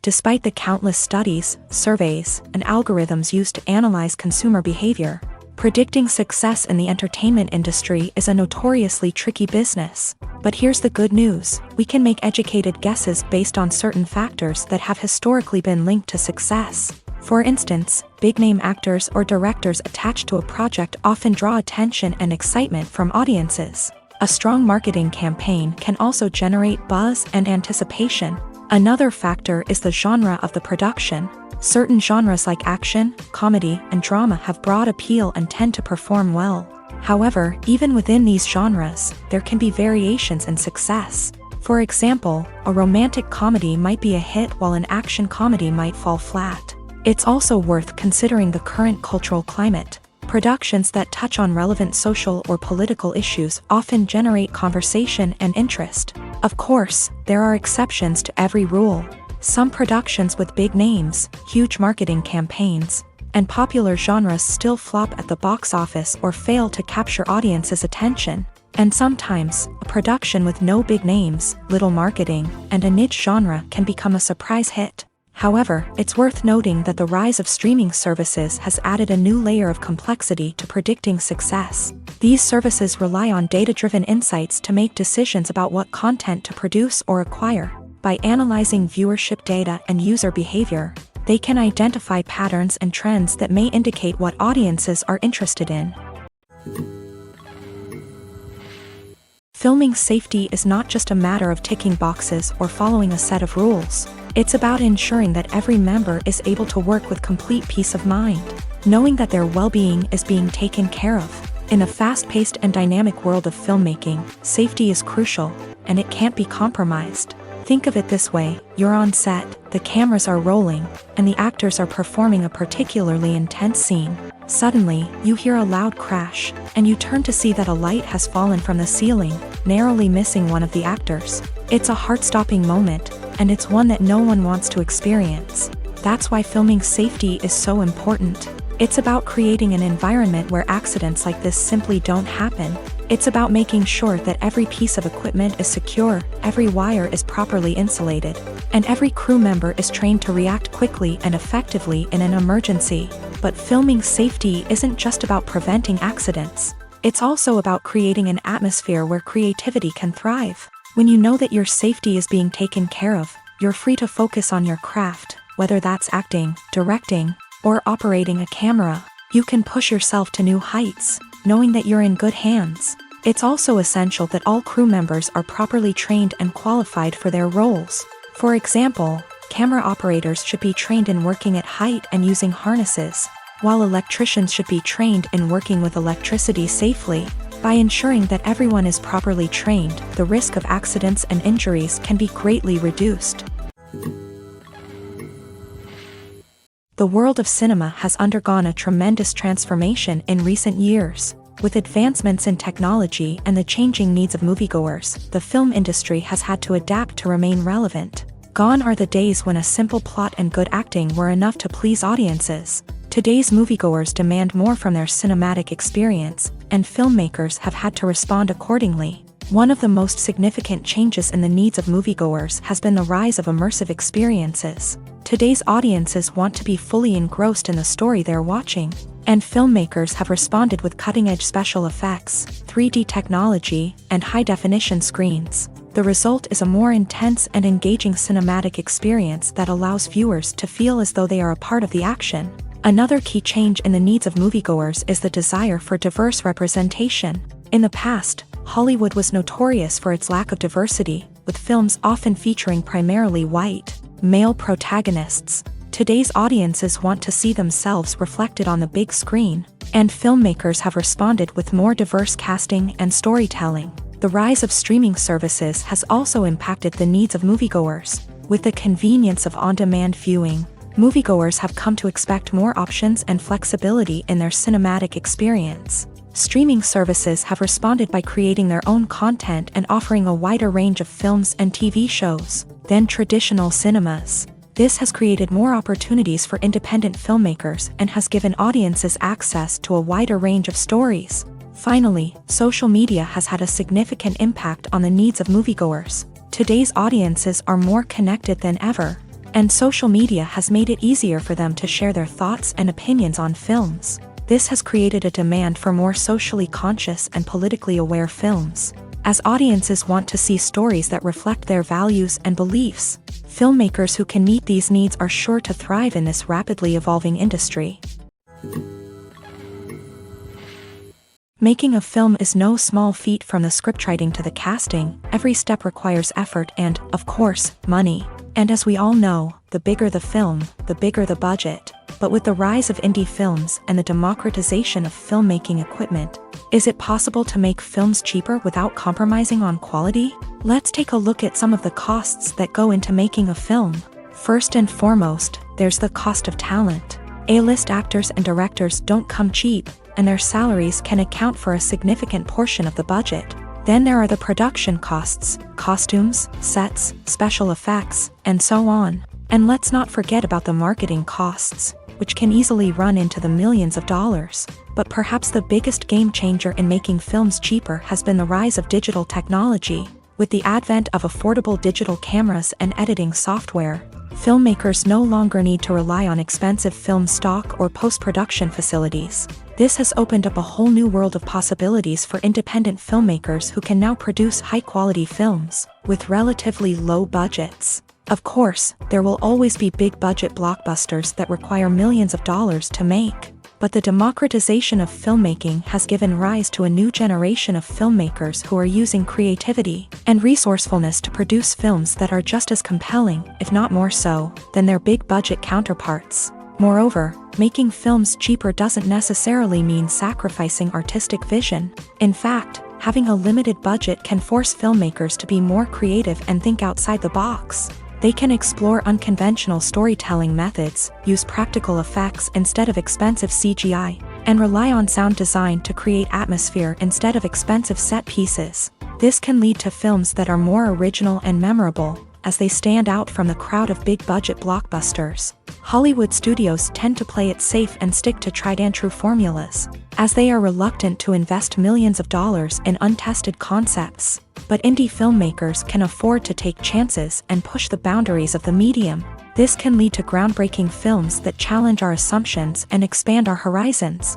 Despite the countless studies, surveys, and algorithms used to analyze consumer behavior, predicting success in the entertainment industry is a notoriously tricky business. But here's the good news: we can make educated guesses based on certain factors that have historically been linked to success. For instance, big-name actors or directors attached to a project often draw attention and excitement from audiences. A strong marketing campaign can also generate buzz and anticipation. Another factor is the genre of the production. Certain genres like action, comedy, and drama have broad appeal and tend to perform well. However, even within these genres, there can be variations in success. For example, a romantic comedy might be a hit while an action comedy might fall flat. It's also worth considering the current cultural climate. Productions that touch on relevant social or political issues often generate conversation and interest. Of course, there are exceptions to every rule. Some productions with big names, huge marketing campaigns, and popular genres still flop at the box office or fail to capture audiences' attention. And sometimes, a production with no big names, little marketing, and a niche genre can become a surprise hit. However, it's worth noting that the rise of streaming services has added a new layer of complexity to predicting success. These services rely on data-driven insights to make decisions about what content to produce or acquire. By analyzing viewership data and user behavior, they can identify patterns and trends that may indicate what audiences are interested in. Filming safety is not just a matter of ticking boxes or following a set of rules. It's about ensuring that every member is able to work with complete peace of mind, knowing that their well-being is being taken care of. In a fast-paced and dynamic world of filmmaking, safety is crucial, and it can't be compromised. Think of it this way: you're on set, the cameras are rolling, and the actors are performing a particularly intense scene. Suddenly, you hear a loud crash, and you turn to see that a light has fallen from the ceiling, narrowly missing one of the actors. It's a heart-stopping moment, and it's one that no one wants to experience. That's why filming safety is so important. It's about creating an environment where accidents like this simply don't happen. It's about making sure that every piece of equipment is secure, every wire is properly insulated, and every crew member is trained to react quickly and effectively in an emergency. But filming safety isn't just about preventing accidents. It's also about creating an atmosphere where creativity can thrive. When you know that your safety is being taken care of, you're free to focus on your craft, whether that's acting, directing, or operating a camera. You can push yourself to new heights, knowing that you're in good hands. It's also essential that all crew members are properly trained and qualified for their roles. For example, camera operators should be trained in working at height and using harnesses, while electricians should be trained in working with electricity safely. By ensuring that everyone is properly trained, the risk of accidents and injuries can be greatly reduced. The world of cinema has undergone a tremendous transformation in recent years. With advancements in technology and the changing needs of moviegoers, the film industry has had to adapt to remain relevant. Gone are the days when a simple plot and good acting were enough to please audiences. Today's moviegoers demand more from their cinematic experience, and filmmakers have had to respond accordingly. One of the most significant changes in the needs of moviegoers has been the rise of immersive experiences. Today's audiences want to be fully engrossed in the story they're watching, and filmmakers have responded with cutting-edge special effects, 3D technology, and high-definition screens. The result is a more intense and engaging cinematic experience that allows viewers to feel as though they are a part of the action. Another key change in the needs of moviegoers is the desire for diverse representation. In the past, Hollywood was notorious for its lack of diversity, with films often featuring primarily white, male protagonists. Today's audiences want to see themselves reflected on the big screen, and filmmakers have responded with more diverse casting and storytelling. The rise of streaming services has also impacted the needs of moviegoers. With the convenience of on-demand viewing, moviegoers have come to expect more options and flexibility in their cinematic experience. Streaming services have responded by creating their own content and offering a wider range of films and TV shows than traditional cinemas. This has created more opportunities for independent filmmakers and has given audiences access to a wider range of stories. Finally, social media has had a significant impact on the needs of moviegoers. Today's audiences are more connected than ever, and social media has made it easier for them to share their thoughts and opinions on films. This has created a demand for more socially conscious and politically aware films. As audiences want to see stories that reflect their values and beliefs, filmmakers who can meet these needs are sure to thrive in this rapidly evolving industry. Making a film is no small feat. From the scriptwriting to the casting, every step requires effort and, of course, money. And as we all know, the bigger the film, the bigger the budget. But with the rise of indie films and the democratization of filmmaking equipment, is it possible to make films cheaper without compromising on quality? Let's take a look at some of the costs that go into making a film. First and foremost, there's the cost of talent. A-list actors and directors don't come cheap, and their salaries can account for a significant portion of the budget. Then there are the production costs, costumes, sets, special effects, and so on. And let's not forget about the marketing costs, which can easily run into the millions of dollars. But perhaps the biggest game changer in making films cheaper has been the rise of digital technology. With the advent of affordable digital cameras and editing software, filmmakers no longer need to rely on expensive film stock or post-production facilities. This has opened up a whole new world of possibilities for independent filmmakers who can now produce high-quality films with relatively low budgets. Of course, there will always be big-budget blockbusters that require millions of dollars to make. But the democratization of filmmaking has given rise to a new generation of filmmakers who are using creativity and resourcefulness to produce films that are just as compelling, if not more so, than their big-budget counterparts. Moreover, making films cheaper doesn't necessarily mean sacrificing artistic vision. In fact, having a limited budget can force filmmakers to be more creative and think outside the box. They can explore unconventional storytelling methods, use practical effects instead of expensive CGI, and rely on sound design to create atmosphere instead of expensive set pieces. This can lead to films that are more original and memorable, as they stand out from the crowd of big-budget blockbusters. Hollywood studios tend to play it safe and stick to tried-and-true formulas, as they are reluctant to invest millions of dollars in untested concepts. But indie filmmakers can afford to take chances and push the boundaries of the medium. This can lead to groundbreaking films that challenge our assumptions and expand our horizons.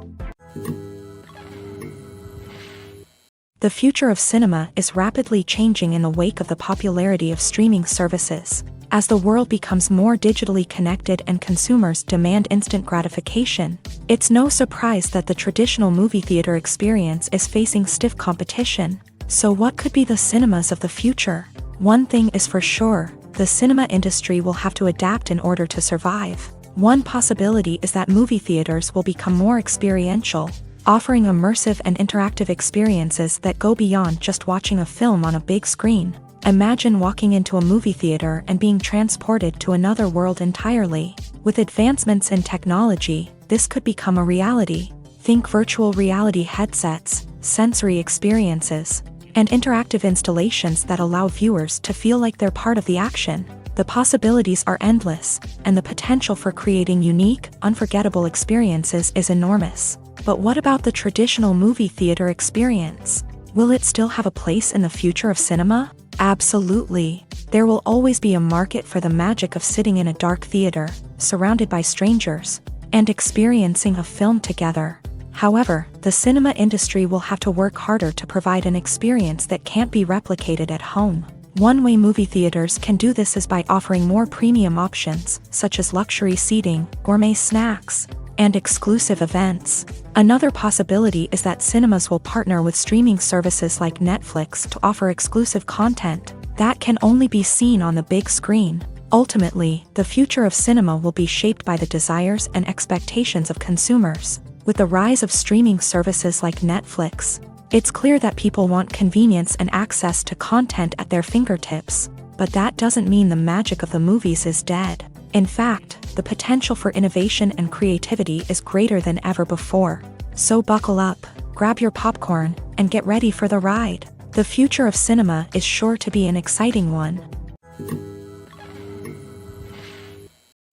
The future of cinema is rapidly changing in the wake of the popularity of streaming services. As the world becomes more digitally connected and consumers demand instant gratification, it's no surprise that the traditional movie theater experience is facing stiff competition. So what could be the cinemas of the future? One thing is for sure, the cinema industry will have to adapt in order to survive. One possibility is that movie theaters will become more experiential, offering immersive and interactive experiences that go beyond just watching a film on a big screen. Imagine walking into a movie theater and being transported to another world entirely. With advancements in technology, this could become a reality. Think virtual reality headsets, sensory experiences, and interactive installations that allow viewers to feel like they're part of the action. The possibilities are endless, and the potential for creating unique, unforgettable experiences is enormous. But what about the traditional movie theater experience? Will it still have a place in the future of cinema? Absolutely. There will always be a market for the magic of sitting in a dark theater, surrounded by strangers, and experiencing a film together. However, the cinema industry will have to work harder to provide an experience that can't be replicated at home. One way movie theaters can do this is by offering more premium options, such as luxury seating, gourmet snacks, and exclusive events. Another possibility is that cinemas will partner with streaming services like Netflix to offer exclusive content that can only be seen on the big screen. Ultimately, the future of cinema will be shaped by the desires and expectations of consumers. With the rise of streaming services like Netflix, it's clear that people want convenience and access to content at their fingertips. But that doesn't mean the magic of the movies is dead. In fact, the potential for innovation and creativity is greater than ever before. So buckle up, grab your popcorn, and get ready for the ride. The future of cinema is sure to be an exciting one.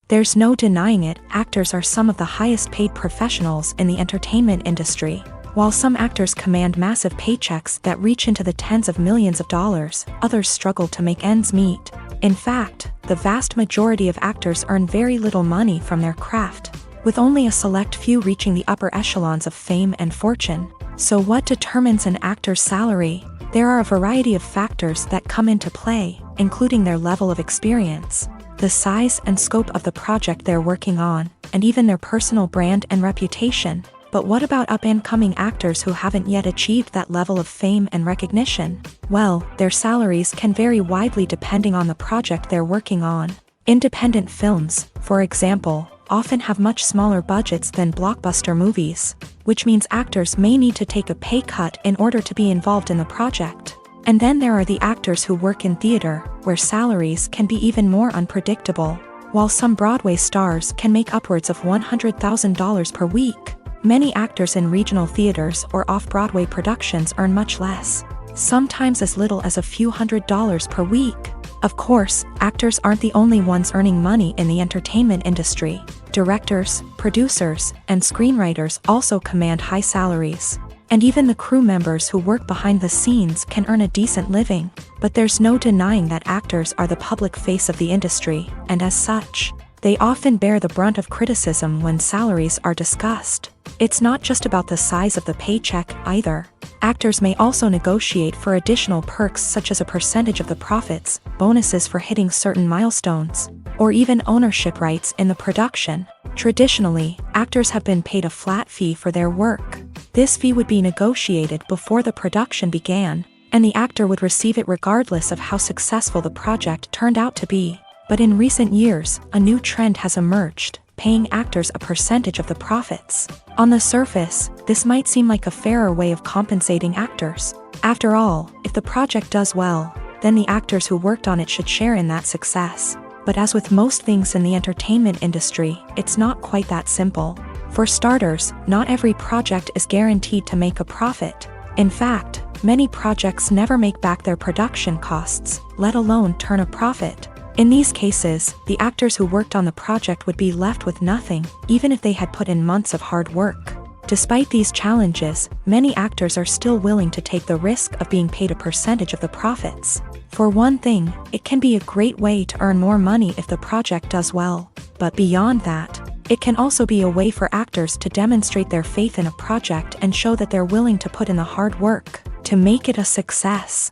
There's no denying it, actors are some of the highest paid professionals in the entertainment industry. While some actors command massive paychecks that reach into the tens of millions of dollars, others struggle to make ends meet. In fact, the vast majority of actors earn very little money from their craft, with only a select few reaching the upper echelons of fame and fortune. So what determines an actor's salary? There are a variety of factors that come into play, including their level of experience, the size and scope of the project they're working on, and even their personal brand and reputation. But what about up-and-coming actors who haven't yet achieved that level of fame and recognition? Well, their salaries can vary widely depending on the project they're working on. Independent films, for example, often have much smaller budgets than blockbuster movies, which means actors may need to take a pay cut in order to be involved in the project. And then there are the actors who work in theater, where salaries can be even more unpredictable. While some Broadway stars can make upwards of $100,000 per week, many actors in regional theaters or off-Broadway productions earn much less, sometimes as little as a few $100s per week. Of course, actors aren't the only ones earning money in the entertainment industry. Directors, producers, and screenwriters also command high salaries. And even the crew members who work behind the scenes can earn a decent living. But there's no denying that actors are the public face of the industry, and as such, they often bear the brunt of criticism when salaries are discussed. It's not just about the size of the paycheck, either. Actors may also negotiate for additional perks such as a percentage of the profits, bonuses for hitting certain milestones, or even ownership rights in the production. Traditionally, actors have been paid a flat fee for their work. This fee would be negotiated before the production began, and the actor would receive it regardless of how successful the project turned out to be. But in recent years, a new trend has emerged, paying actors a percentage of the profits. On the surface, this might seem like a fairer way of compensating actors. After all, if the project does well, then the actors who worked on it should share in that success. But as with most things in the entertainment industry, it's not quite that simple. For starters, not every project is guaranteed to make a profit. In fact, many projects never make back their production costs, let alone turn a profit. In these cases, the actors who worked on the project would be left with nothing, even if they had put in months of hard work. Despite these challenges, many actors are still willing to take the risk of being paid a percentage of the profits. For one thing, it can be a great way to earn more money if the project does well. But beyond that, it can also be a way for actors to demonstrate their faith in a project and show that they're willing to put in the hard work to make it a success.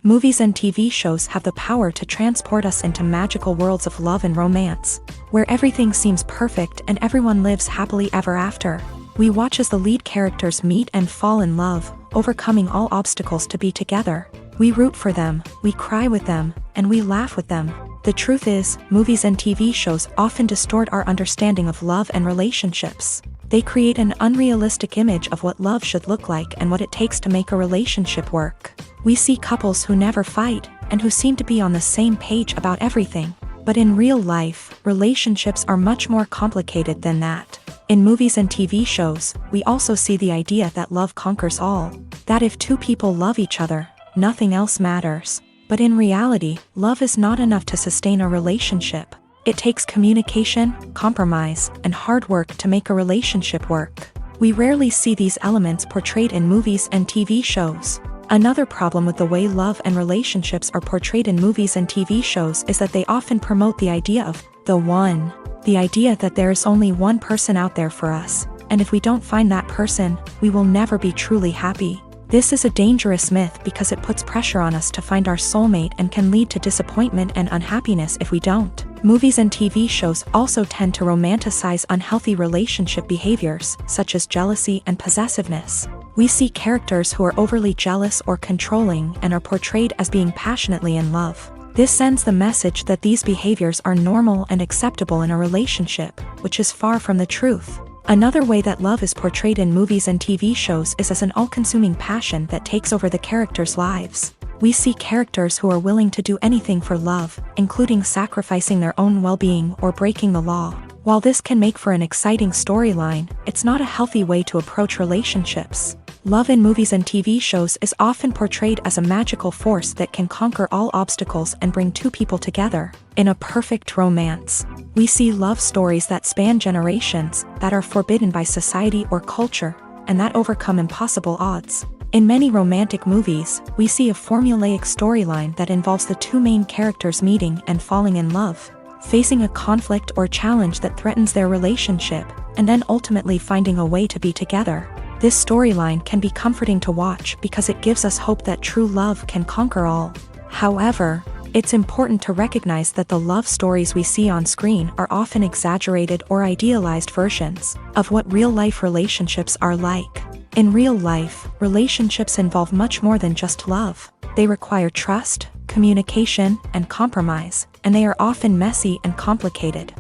Movies and TV shows have the power to transport us into magical worlds of love and romance, where everything seems perfect and everyone lives happily ever after. We watch as the lead characters meet and fall in love, overcoming all obstacles to be together. We root for them, we cry with them, and we laugh with them. The truth is, movies and TV shows often distort our understanding of love and relationships. They create an unrealistic image of what love should look like and what it takes to make a relationship work. We see couples who never fight, and who seem to be on the same page about everything. But in real life, relationships are much more complicated than that. In movies and TV shows, we also see the idea that love conquers all. That if two people love each other, nothing else matters. But in reality, love is not enough to sustain a relationship. It takes communication, compromise, and hard work to make a relationship work. We rarely see these elements portrayed in movies and TV shows. Another problem with the way love and relationships are portrayed in movies and TV shows is that they often promote the idea of the one. The idea that there is only one person out there for us, and if we don't find that person, we will never be truly happy. This is a dangerous myth because it puts pressure on us to find our soulmate and can lead to disappointment and unhappiness if we don't. Movies and TV shows also tend to romanticize unhealthy relationship behaviors, such as jealousy and possessiveness. We see characters who are overly jealous or controlling and are portrayed as being passionately in love. This sends the message that these behaviors are normal and acceptable in a relationship, which is far from the truth. Another way that love is portrayed in movies and TV shows is as an all-consuming passion that takes over the characters' lives. We see characters who are willing to do anything for love, including sacrificing their own well-being or breaking the law. While this can make for an exciting storyline, it's not a healthy way to approach relationships. Love in movies and TV shows is often portrayed as a magical force that can conquer all obstacles and bring two people together. In a perfect romance, we see love stories that span generations, that are forbidden by society or culture, and that overcome impossible odds. In many romantic movies, we see a formulaic storyline that involves the two main characters meeting and falling in love, facing a conflict or challenge that threatens their relationship, and then ultimately finding a way to be together. This storyline can be comforting to watch because it gives us hope that true love can conquer all. However, it's important to recognize that the love stories we see on screen are often exaggerated or idealized versions of what real-life relationships are like. In real life, relationships involve much more than just love. They require trust, communication, and compromise, and they are often messy and complicated.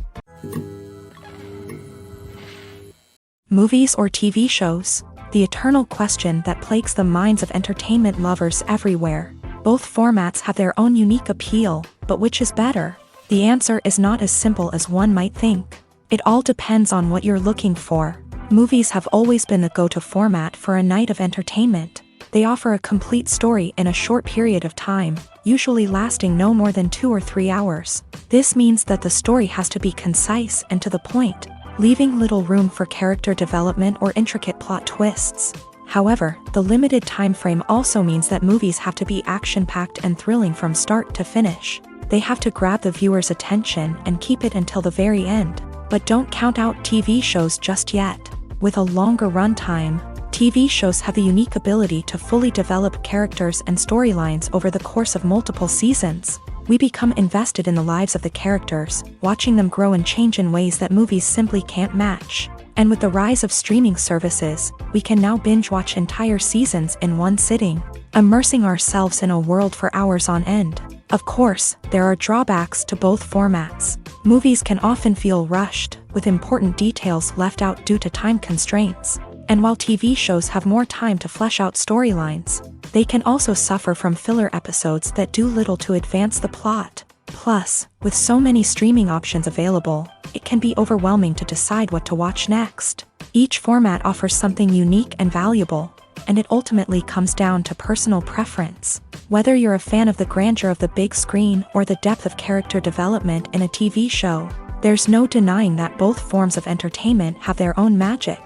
Movies or TV shows? The eternal question that plagues the minds of entertainment lovers everywhere. Both formats have their own unique appeal, but which is better? The answer is not as simple as one might think. It all depends on what you're looking for. Movies have always been the go-to format for a night of entertainment. They offer a complete story in a short period of time, usually lasting no more than 2 or 3 hours. This means that the story has to be concise and to the point, leaving little room for character development or intricate plot twists. However, the limited time frame also means that movies have to be action-packed and thrilling from start to finish. They have to grab the viewer's attention and keep it until the very end. But don't count out TV shows just yet. With a longer runtime, TV shows have the unique ability to fully develop characters and storylines over the course of multiple seasons. We become invested in the lives of the characters, watching them grow and change in ways that movies simply can't match. And with the rise of streaming services, we can now binge-watch entire seasons in one sitting, immersing ourselves in a world for hours on end. Of course, there are drawbacks to both formats. Movies can often feel rushed, with important details left out due to time constraints. And while TV shows have more time to flesh out storylines, they can also suffer from filler episodes that do little to advance the plot. Plus, with so many streaming options available, it can be overwhelming to decide what to watch next. Each format offers something unique and valuable, and it ultimately comes down to personal preference. Whether you're a fan of the grandeur of the big screen or the depth of character development in a TV show, there's no denying that both forms of entertainment have their own magic.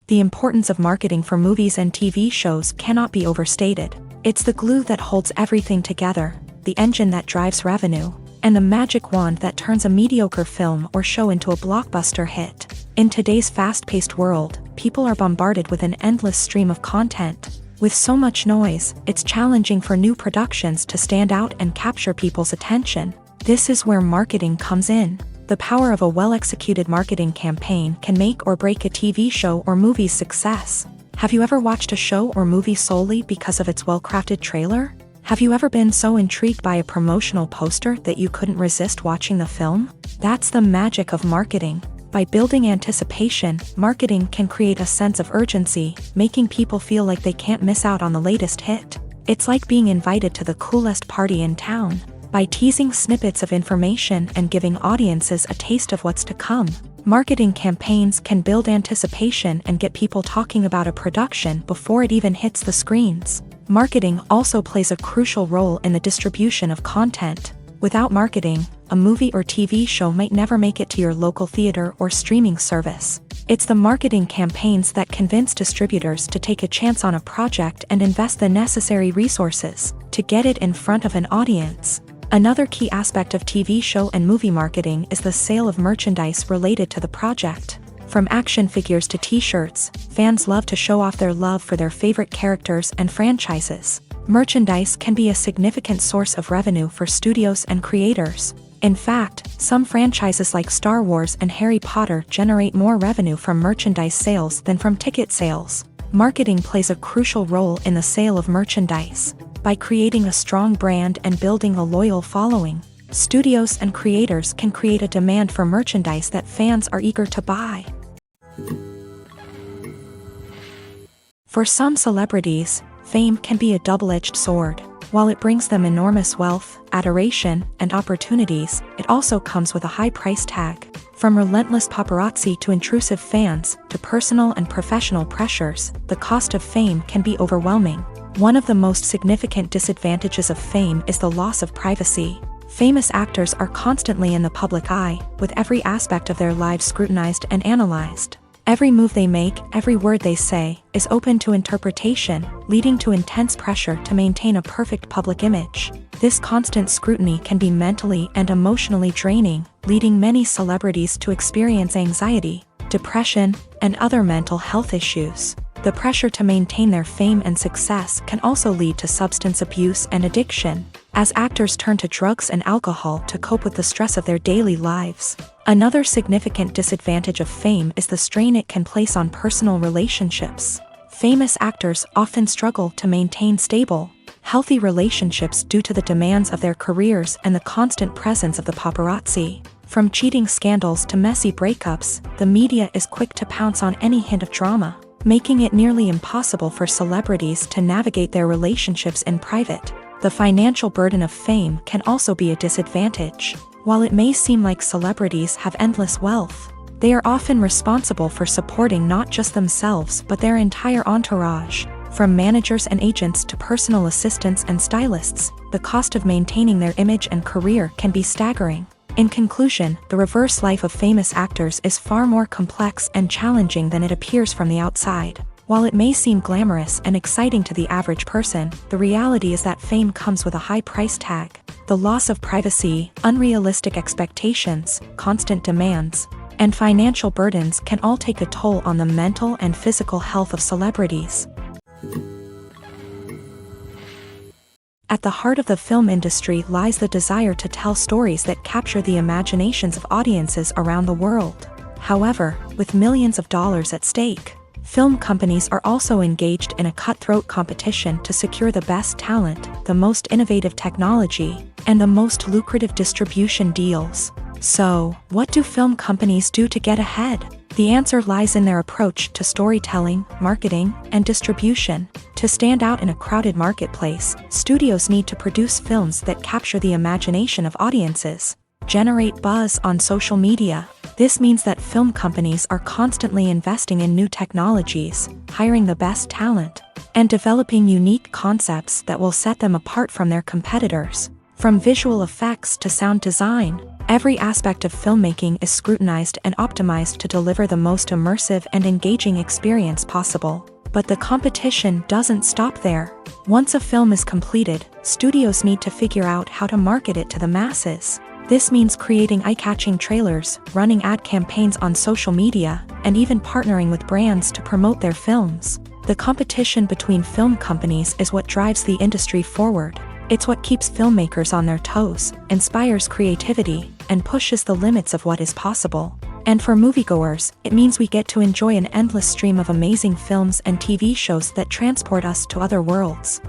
The importance of marketing for movies and TV shows cannot be overstated. It's the glue that holds everything together, the engine that drives revenue, and the magic wand that turns a mediocre film or show into a blockbuster hit. In today's fast-paced world, people are bombarded with an endless stream of content. With so much noise, it's challenging for new productions to stand out and capture people's attention. This is where marketing comes in. The power of a well-executed marketing campaign can make or break a TV show or movie's success. Have you ever watched a show or movie solely because of its well-crafted trailer? Have you ever been so intrigued by a promotional poster that you couldn't resist watching the film? That's the magic of marketing. By building anticipation, marketing can create a sense of urgency, making people feel like they can't miss out on the latest hit. It's like being invited to the coolest party in town. By teasing snippets of information and giving audiences a taste of what's to come, Marketing campaigns can build anticipation and get people talking about a production before it even hits the screens. Marketing also plays a crucial role in the distribution of content. Without marketing, a movie or TV show might never make it to your local theater or streaming service. It's the marketing campaigns that convince distributors to take a chance on a project and invest the necessary resources to get it in front of an audience. Another key aspect of TV show and movie marketing is the sale of merchandise related to the project. From action figures to t-shirts, fans love to show off their love for their favorite characters and franchises. Merchandise can be a significant source of revenue for studios and creators. In fact, some franchises like Star Wars and Harry Potter generate more revenue from merchandise sales than from ticket sales. Marketing plays a crucial role in the sale of merchandise. By creating a strong brand and building a loyal following, studios and creators can create a demand for merchandise that fans are eager to buy. For some celebrities, fame can be a double-edged sword. While it brings them enormous wealth, adoration, and opportunities, it also comes with a high price tag. From relentless paparazzi to intrusive fans, to personal and professional pressures, the cost of fame can be overwhelming. One of the most significant disadvantages of fame is the loss of privacy. Famous actors are constantly in the public eye, with every aspect of their lives scrutinized and analyzed. Every move they make, every word they say, is open to interpretation, leading to intense pressure to maintain a perfect public image. This constant scrutiny can be mentally and emotionally draining, leading many celebrities to experience anxiety, depression, and other mental health issues. The pressure to maintain their fame and success can also lead to substance abuse and addiction, as actors turn to drugs and alcohol to cope with the stress of their daily lives. Another significant disadvantage of fame is the strain it can place on personal relationships. Famous actors often struggle to maintain stable, healthy relationships due to the demands of their careers and the constant presence of the paparazzi. From cheating scandals to messy breakups, the media is quick to pounce on any hint of drama, making it nearly impossible for celebrities to navigate their relationships in private. The financial burden of fame can also be a disadvantage. While it may seem like celebrities have endless wealth, they are often responsible for supporting not just themselves but their entire entourage. From managers and agents to personal assistants and stylists, the cost of maintaining their image and career can be staggering. In conclusion, the reverse life of famous actors is far more complex and challenging than it appears from the outside. While it may seem glamorous and exciting to the average person, the reality is that fame comes with a high price tag. The loss of privacy, unrealistic expectations, constant demands, and financial burdens can all take a toll on the mental and physical health of celebrities. At the heart of the film industry lies the desire to tell stories that capture the imaginations of audiences around the world. However, with millions of dollars at stake, film companies are also engaged in a cutthroat competition to secure the best talent, the most innovative technology, and the most lucrative distribution deals. So, what do film companies do to get ahead? The answer lies in their approach to storytelling, marketing, and distribution. To stand out in a crowded marketplace, studios need to produce films that capture the imagination of audiences, generate buzz on social media. This means that film companies are constantly investing in new technologies, hiring the best talent, and developing unique concepts that will set them apart from their competitors. From visual effects to sound design, every aspect of filmmaking is scrutinized and optimized to deliver the most immersive and engaging experience possible. But the competition doesn't stop there. Once a film is completed, studios need to figure out how to market it to the masses. This means creating eye-catching trailers, running ad campaigns on social media, and even partnering with brands to promote their films. The competition between film companies is what drives the industry forward. It's what keeps filmmakers on their toes, inspires creativity, and pushes the limits of what is possible. And for moviegoers, it means we get to enjoy an endless stream of amazing films and TV shows that transport us to other worlds.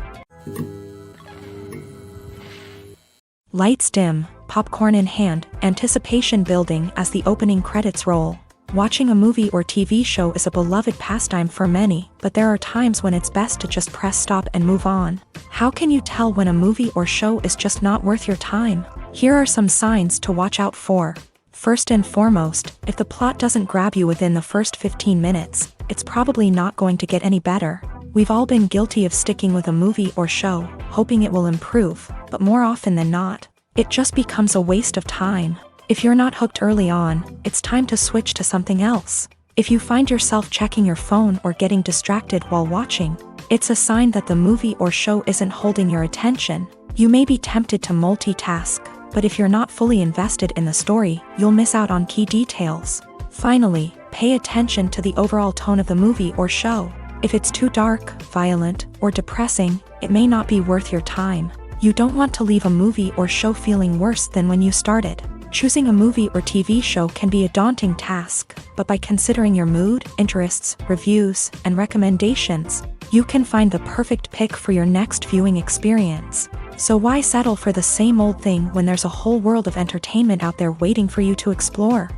Lights dim, popcorn in hand, anticipation building as the opening credits roll. Watching a movie or TV show is a beloved pastime for many, but there are times when it's best to just press stop and move on. How can you tell when a movie or show is just not worth your time? Here are some signs to watch out for. First and foremost, if the plot doesn't grab you within the first 15 minutes, it's probably not going to get any better. We've all been guilty of sticking with a movie or show, hoping it will improve, but more often than not, it just becomes a waste of time. If you're not hooked early on, it's time to switch to something else. If you find yourself checking your phone or getting distracted while watching, it's a sign that the movie or show isn't holding your attention. You may be tempted to multitask, but if you're not fully invested in the story, you'll miss out on key details. Finally, pay attention to the overall tone of the movie or show. If it's too dark, violent, or depressing, it may not be worth your time. You don't want to leave a movie or show feeling worse than when you started. Choosing a movie or TV show can be a daunting task, but by considering your mood, interests, reviews, and recommendations, you can find the perfect pick for your next viewing experience. So why settle for the same old thing when there's a whole world of entertainment out there waiting for you to explore?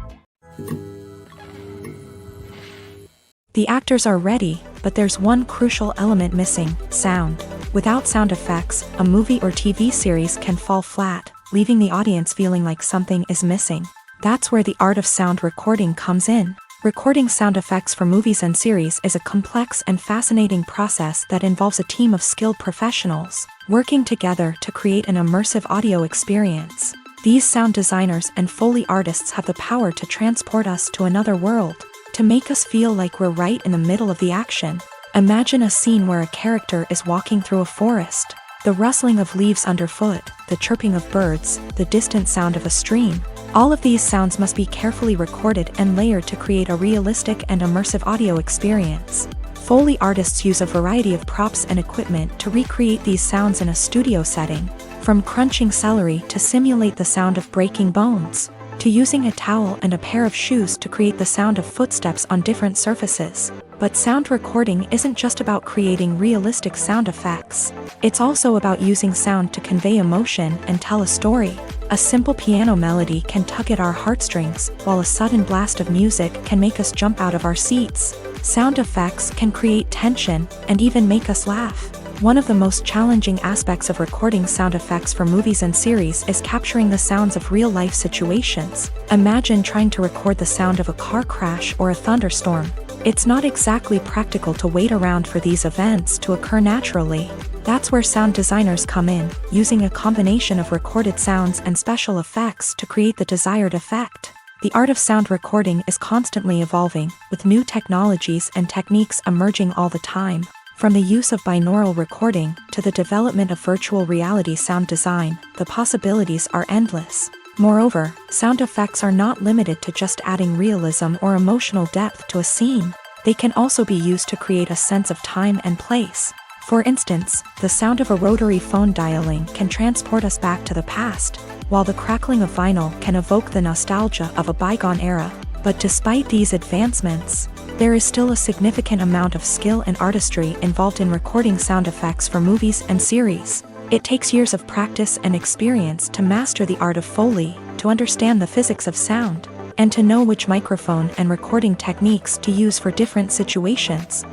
The actors are ready, but there's one crucial element missing: sound. Without sound effects, a movie or TV series can fall flat, leaving the audience feeling like something is missing. That's where the art of sound recording comes in. Recording sound effects for movies and series is a complex and fascinating process that involves a team of skilled professionals working together to create an immersive audio experience. These sound designers and Foley artists have the power to transport us to another world, to make us feel like we're right in the middle of the action. Imagine a scene where a character is walking through a forest. The rustling of leaves underfoot, the chirping of birds, the distant sound of a stream. All of these sounds must be carefully recorded and layered to create a realistic and immersive audio experience. Foley artists use a variety of props and equipment to recreate these sounds in a studio setting, from crunching celery to simulate the sound of breaking bones, to using a towel and a pair of shoes to create the sound of footsteps on different surfaces. But sound recording isn't just about creating realistic sound effects. It's also about using sound to convey emotion and tell a story. A simple piano melody can tug at our heartstrings, while a sudden blast of music can make us jump out of our seats. Sound effects can create tension and even make us laugh. One of the most challenging aspects of recording sound effects for movies and series is capturing the sounds of real-life situations. Imagine trying to record the sound of a car crash or a thunderstorm. It's not exactly practical to wait around for these events to occur naturally. That's where sound designers come in, using a combination of recorded sounds and special effects to create the desired effect. The art of sound recording is constantly evolving, with new technologies and techniques emerging all the time. From the use of binaural recording to the development of virtual reality sound design, the possibilities are endless. Moreover, sound effects are not limited to just adding realism or emotional depth to a scene. They can also be used to create a sense of time and place. For instance, the sound of a rotary phone dialing can transport us back to the past, while the crackling of vinyl can evoke the nostalgia of a bygone era. But despite these advancements, there is still a significant amount of skill and artistry involved in recording sound effects for movies and series. It takes years of practice and experience to master the art of Foley, to understand the physics of sound, and to know which microphone and recording techniques to use for different situations.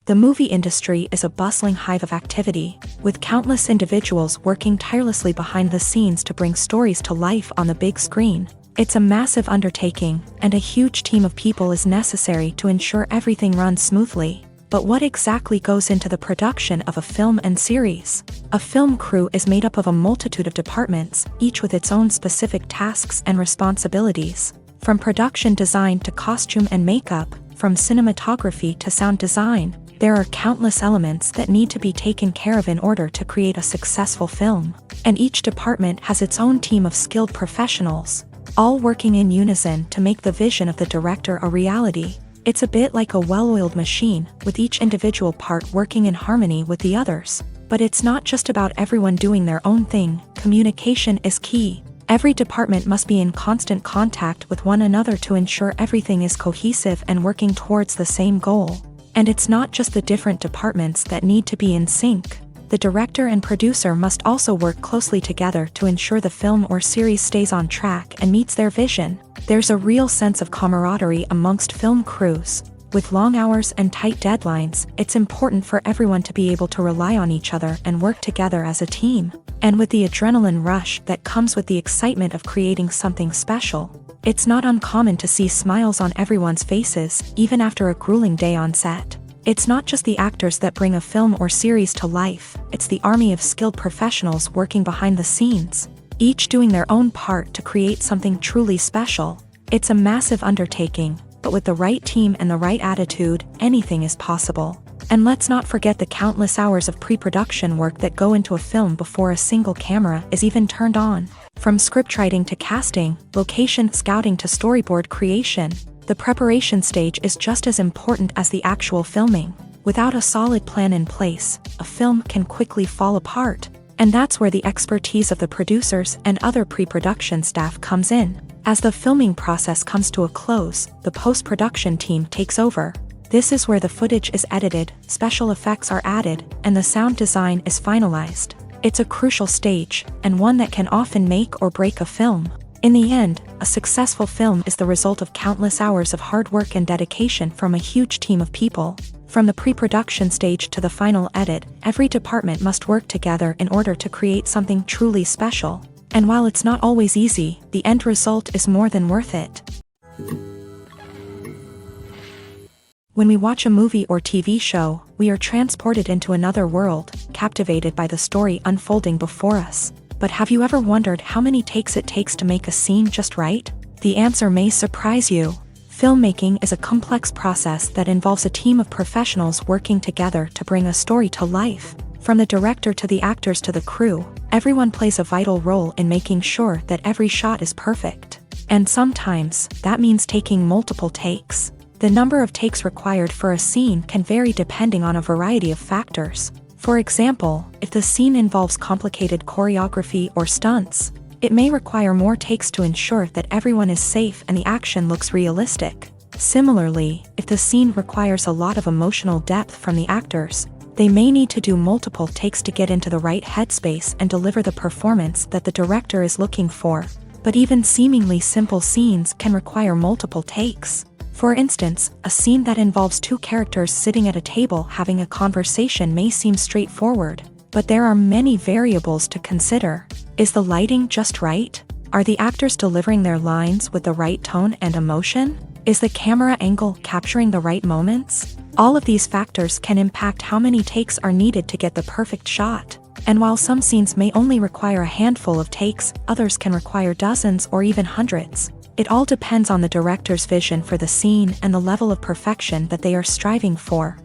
The movie industry is a bustling hive of activity, with countless individuals working tirelessly behind the scenes to bring stories to life on the big screen. It's a massive undertaking, and a huge team of people is necessary to ensure everything runs smoothly. But what exactly goes into the production of a film and series? A film crew is made up of a multitude of departments, each with its own specific tasks and responsibilities. From production design to costume and makeup, from cinematography to sound design, there are countless elements that need to be taken care of in order to create a successful film. And each department has its own team of skilled professionals, all working in unison to make the vision of the director a reality. It's a bit like a well-oiled machine, with each individual part working in harmony with the others. But it's not just about everyone doing their own thing. Communication is key. Every department must be in constant contact with one another to ensure everything is cohesive and working towards the same goal. And it's not just the different departments that need to be in sync. The director and producer must also work closely together to ensure the film or series stays on track and meets their vision. There's a real sense of camaraderie amongst film crews. With long hours and tight deadlines, it's important for everyone to be able to rely on each other and work together as a team. And with the adrenaline rush that comes with the excitement of creating something special, it's not uncommon to see smiles on everyone's faces, even after a grueling day on set. It's not just the actors that bring a film or series to life, it's the army of skilled professionals working behind the scenes, each doing their own part to create something truly special. It's a massive undertaking, but with the right team and the right attitude, anything is possible. And let's not forget the countless hours of pre-production work that go into a film before a single camera is even turned on. From scriptwriting to casting, location scouting to storyboard creation, the preparation stage is just as important as the actual filming. Without a solid plan in place, a film can quickly fall apart. And that's where the expertise of the producers and other pre-production staff comes in. As the filming process comes to a close, the post-production team takes over. This is where the footage is edited, special effects are added, and the sound design is finalized. It's a crucial stage, and one that can often make or break a film. In the end, a successful film is the result of countless hours of hard work and dedication from a huge team of people. From the pre-production stage to the final edit, every department must work together in order to create something truly special. And while it's not always easy, the end result is more than worth it. When we watch a movie or TV show, we are transported into another world, captivated by the story unfolding before us. But have you ever wondered how many takes it takes to make a scene just right? The answer may surprise you. Filmmaking is a complex process that involves a team of professionals working together to bring a story to life. From the director to the actors to the crew, everyone plays a vital role in making sure that every shot is perfect. And sometimes, that means taking multiple takes. The number of takes required for a scene can vary depending on a variety of factors. For example, if the scene involves complicated choreography or stunts, it may require more takes to ensure that everyone is safe and the action looks realistic. Similarly, if the scene requires a lot of emotional depth from the actors, they may need to do multiple takes to get into the right headspace and deliver the performance that the director is looking for. But even seemingly simple scenes can require multiple takes. For instance, a scene that involves two characters sitting at a table having a conversation may seem straightforward, but there are many variables to consider. Is the lighting just right? Are the actors delivering their lines with the right tone and emotion? Is the camera angle capturing the right moments? All of these factors can impact how many takes are needed to get the perfect shot. And while some scenes may only require a handful of takes, others can require dozens or even hundreds. It all depends on the director's vision for the scene and the level of perfection that they are striving for.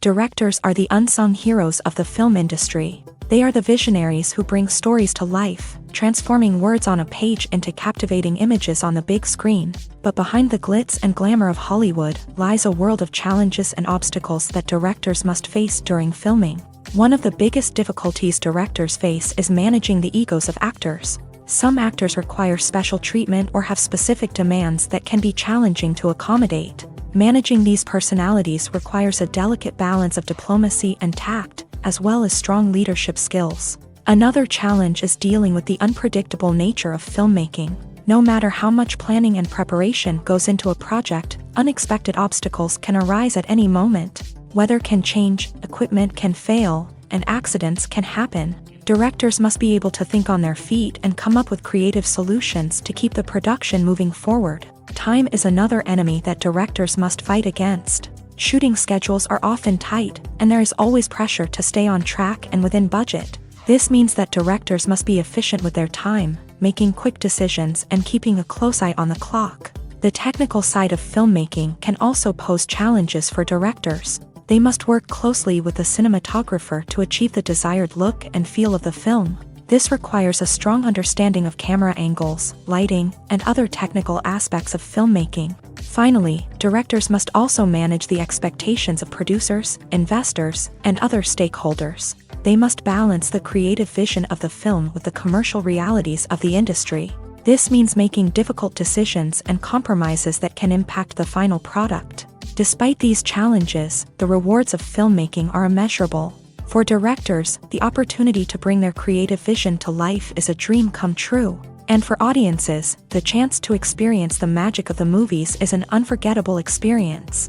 Directors are the unsung heroes of the film industry. They are the visionaries who bring stories to life, transforming words on a page into captivating images on the big screen. But behind the glitz and glamour of Hollywood lies a world of challenges and obstacles that directors must face during filming. One of the biggest difficulties directors face is managing the egos of actors. Some actors require special treatment or have specific demands that can be challenging to accommodate. Managing these personalities requires a delicate balance of diplomacy and tact, as well as strong leadership skills. Another challenge is dealing with the unpredictable nature of filmmaking. No matter how much planning and preparation goes into a project, unexpected obstacles can arise at any moment. Weather can change, equipment can fail, and accidents can happen. Directors must be able to think on their feet and come up with creative solutions to keep the production moving forward. Time is another enemy that directors must fight against. Shooting schedules are often tight, and there is always pressure to stay on track and within budget. This means that directors must be efficient with their time, making quick decisions and keeping a close eye on the clock. The technical side of filmmaking can also pose challenges for directors. They must work closely with the cinematographer to achieve the desired look and feel of the film. This requires a strong understanding of camera angles, lighting, and other technical aspects of filmmaking. Finally, directors must also manage the expectations of producers, investors, and other stakeholders. They must balance the creative vision of the film with the commercial realities of the industry. This means making difficult decisions and compromises that can impact the final product. Despite these challenges, the rewards of filmmaking are immeasurable. For directors, the opportunity to bring their creative vision to life is a dream come true. And for audiences, the chance to experience the magic of the movies is an unforgettable experience.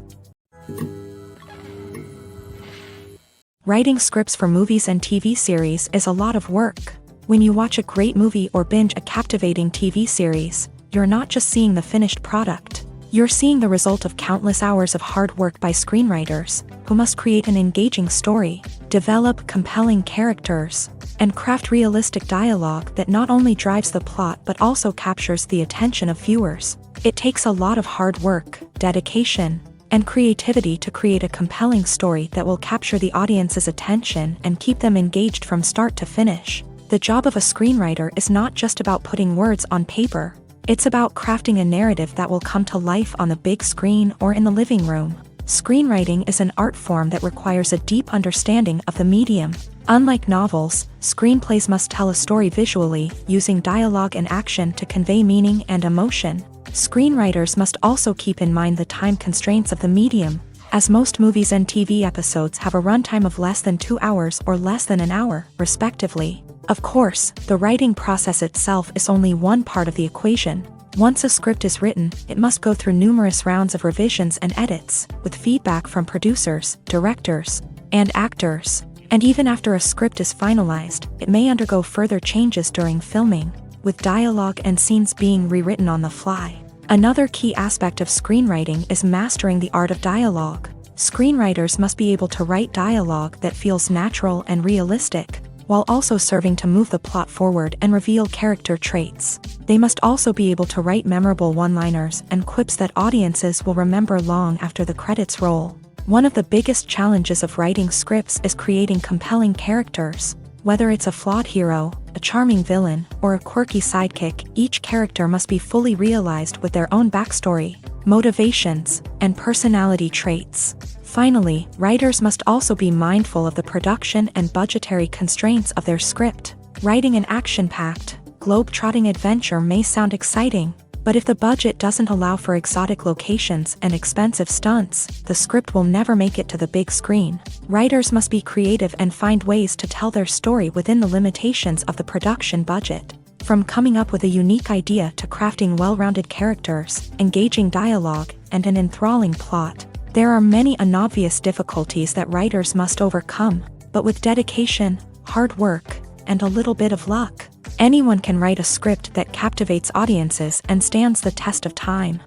Writing scripts for movies and TV series is a lot of work. When you watch a great movie or binge a captivating TV series, you're not just seeing the finished product. You're seeing the result of countless hours of hard work by screenwriters, who must create an engaging story, develop compelling characters, and craft realistic dialogue that not only drives the plot but also captures the attention of viewers. It takes a lot of hard work, dedication, and creativity to create a compelling story that will capture the audience's attention and keep them engaged from start to finish. The job of a screenwriter is not just about putting words on paper. It's about crafting a narrative that will come to life on the big screen or in the living room. Screenwriting is an art form that requires a deep understanding of the medium. Unlike novels, screenplays must tell a story visually, using dialogue and action to convey meaning and emotion. Screenwriters must also keep in mind the time constraints of the medium, as most movies and TV episodes have a runtime of less than 2 hours or less than an hour, respectively. Of course, the writing process itself is only one part of the equation. Once a script is written, it must go through numerous rounds of revisions and edits, with feedback from producers, directors, and actors. And even after a script is finalized, it may undergo further changes during filming, with dialogue and scenes being rewritten on the fly. Another key aspect of screenwriting is mastering the art of dialogue. Screenwriters must be able to write dialogue that feels natural and realistic, while also serving to move the plot forward and reveal character traits. They must also be able to write memorable one-liners and quips that audiences will remember long after the credits roll. One of the biggest challenges of writing scripts is creating compelling characters. Whether it's a flawed hero, a charming villain, or a quirky sidekick, each character must be fully realized with their own backstory, motivations, and personality traits. Finally, writers must also be mindful of the production and budgetary constraints of their script. Writing an action-packed, globe-trotting adventure may sound exciting, but if the budget doesn't allow for exotic locations and expensive stunts, the script will never make it to the big screen. Writers must be creative and find ways to tell their story within the limitations of the production budget. From coming up with a unique idea to crafting well-rounded characters, engaging dialogue, and an enthralling plot, there are many unobvious difficulties that writers must overcome, but with dedication, hard work, and a little bit of luck, anyone can write a script that captivates audiences and stands the test of time.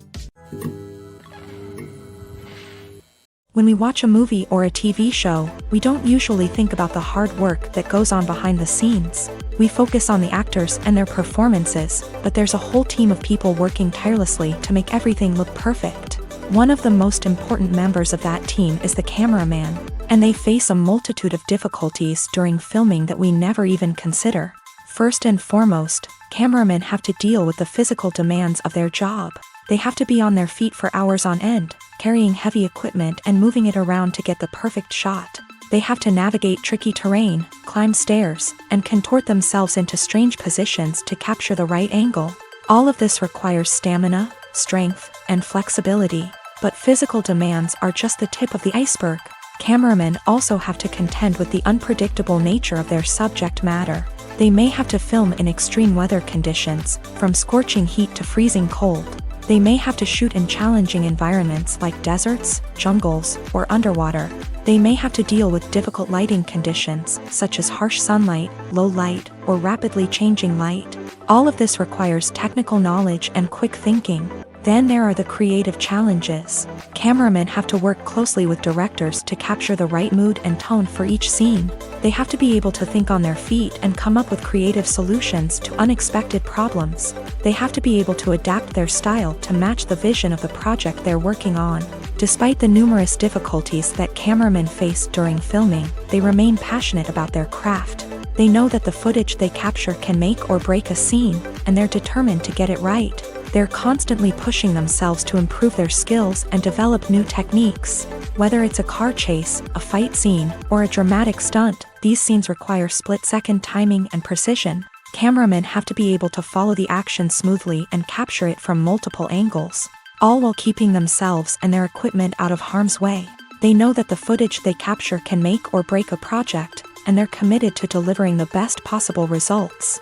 When we watch a movie or a TV show, we don't usually think about the hard work that goes on behind the scenes. We focus on the actors and their performances, but there's a whole team of people working tirelessly to make everything look perfect. One of the most important members of that team is the cameraman, and they face a multitude of difficulties during filming that we never even consider. First and foremost, cameramen have to deal with the physical demands of their job. They have to be on their feet for hours on end, carrying heavy equipment and moving it around to get the perfect shot. They have to navigate tricky terrain, climb stairs, and contort themselves into strange positions to capture the right angle. All of this requires stamina, strength, and flexibility. But physical demands are just the tip of the iceberg. Cameramen also have to contend with the unpredictable nature of their subject matter. They may have to film in extreme weather conditions, from scorching heat to freezing cold. They may have to shoot in challenging environments like deserts, jungles, or underwater. They may have to deal with difficult lighting conditions, such as harsh sunlight, low light, or rapidly changing light. All of this requires technical knowledge and quick thinking. Then there are the creative challenges. Cameramen have to work closely with directors to capture the right mood and tone for each scene. They have to be able to think on their feet and come up with creative solutions to unexpected problems. They have to be able to adapt their style to match the vision of the project they're working on. Despite the numerous difficulties that cameramen face during filming, they remain passionate about their craft. They know that the footage they capture can make or break a scene, and they're determined to get it right. They're constantly pushing themselves to improve their skills and develop new techniques. Whether it's a car chase, a fight scene, or a dramatic stunt, these scenes require split-second timing and precision. Cameramen have to be able to follow the action smoothly and capture it from multiple angles, all while keeping themselves and their equipment out of harm's way. They know that the footage they capture can make or break a project, and they're committed to delivering the best possible results.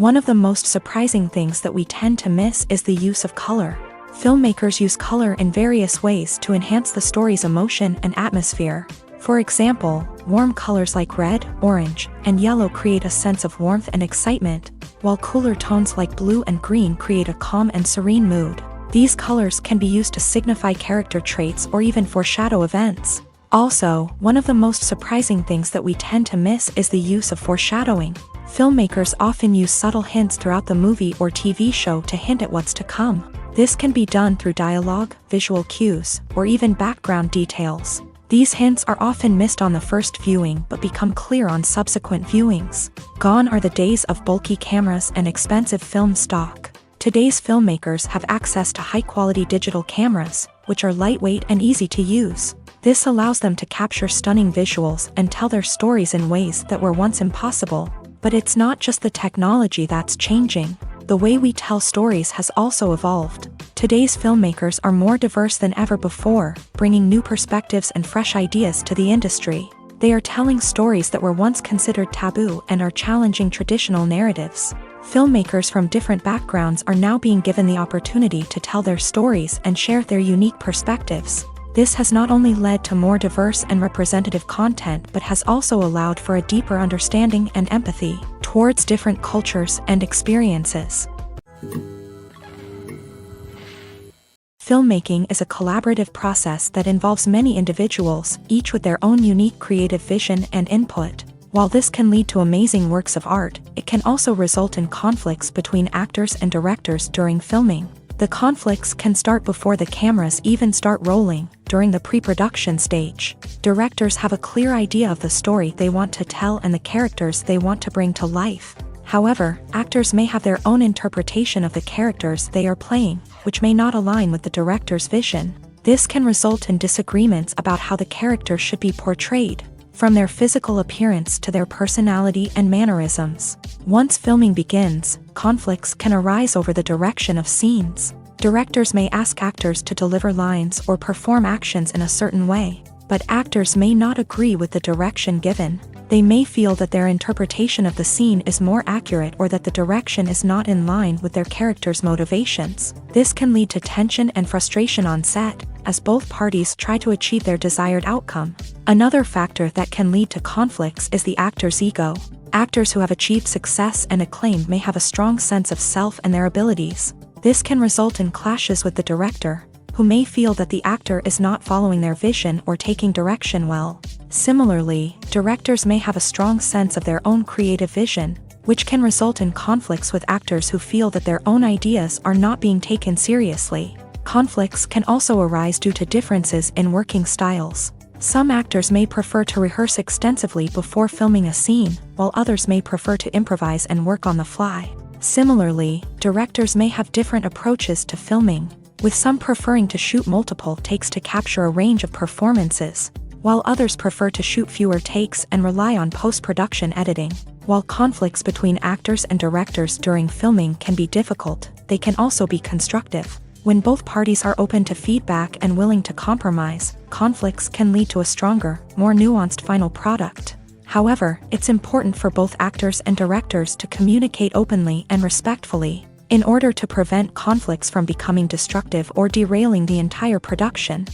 One of the most surprising things that we tend to miss is the use of color. Filmmakers use color in various ways to enhance the story's emotion and atmosphere. For example, warm colors like red, orange, and yellow create a sense of warmth and excitement, while cooler tones like blue and green create a calm and serene mood. These colors can be used to signify character traits or even foreshadow events. Also, one of the most surprising things that we tend to miss is the use of foreshadowing. Filmmakers often use subtle hints throughout the movie or TV show to hint at what's to come. This can be done through dialogue, visual cues, or even background details. These hints are often missed on the first viewing but become clear on subsequent viewings. Gone are the days of bulky cameras and expensive film stock. Today's filmmakers have access to high-quality digital cameras, which are lightweight and easy to use. This allows them to capture stunning visuals and tell their stories in ways that were once impossible. But it's not just the technology that's changing. The way we tell stories has also evolved. Today's filmmakers are more diverse than ever before, bringing new perspectives and fresh ideas to the industry. They are telling stories that were once considered taboo and are challenging traditional narratives. Filmmakers from different backgrounds are now being given the opportunity to tell their stories and share their unique perspectives. This has not only led to more diverse and representative content but has also allowed for a deeper understanding and empathy towards different cultures and experiences. Filmmaking is a collaborative process that involves many individuals, each with their own unique creative vision and input. While this can lead to amazing works of art, it can also result in conflicts between actors and directors during filming. The conflicts can start before the cameras even start rolling, during the pre-production stage. Directors have a clear idea of the story they want to tell and the characters they want to bring to life. However, actors may have their own interpretation of the characters they are playing, which may not align with the director's vision. This can result in disagreements about how the character should be portrayed, from their physical appearance to their personality and mannerisms. Once filming begins, conflicts can arise over the direction of scenes. Directors may ask actors to deliver lines or perform actions in a certain way, but actors may not agree with the direction given. They may feel that their interpretation of the scene is more accurate or that the direction is not in line with their character's motivations. This can lead to tension and frustration on set, as both parties try to achieve their desired outcome. Another factor that can lead to conflicts is the actor's ego. Actors who have achieved success and acclaim may have a strong sense of self and their abilities. This can result in clashes with the director, who may feel that the actor is not following their vision or taking direction well. Similarly, directors may have a strong sense of their own creative vision, which can result in conflicts with actors who feel that their own ideas are not being taken seriously. Conflicts can also arise due to differences in working styles. Some actors may prefer to rehearse extensively before filming a scene, while others may prefer to improvise and work on the fly. Similarly, directors may have different approaches to filming, with some preferring to shoot multiple takes to capture a range of performances, while others prefer to shoot fewer takes and rely on post-production editing. While conflicts between actors and directors during filming can be difficult, they can also be constructive. When both parties are open to feedback and willing to compromise, conflicts can lead to a stronger, more nuanced final product. However, it's important for both actors and directors to communicate openly and respectfully, in order to prevent conflicts from becoming destructive or derailing the entire production.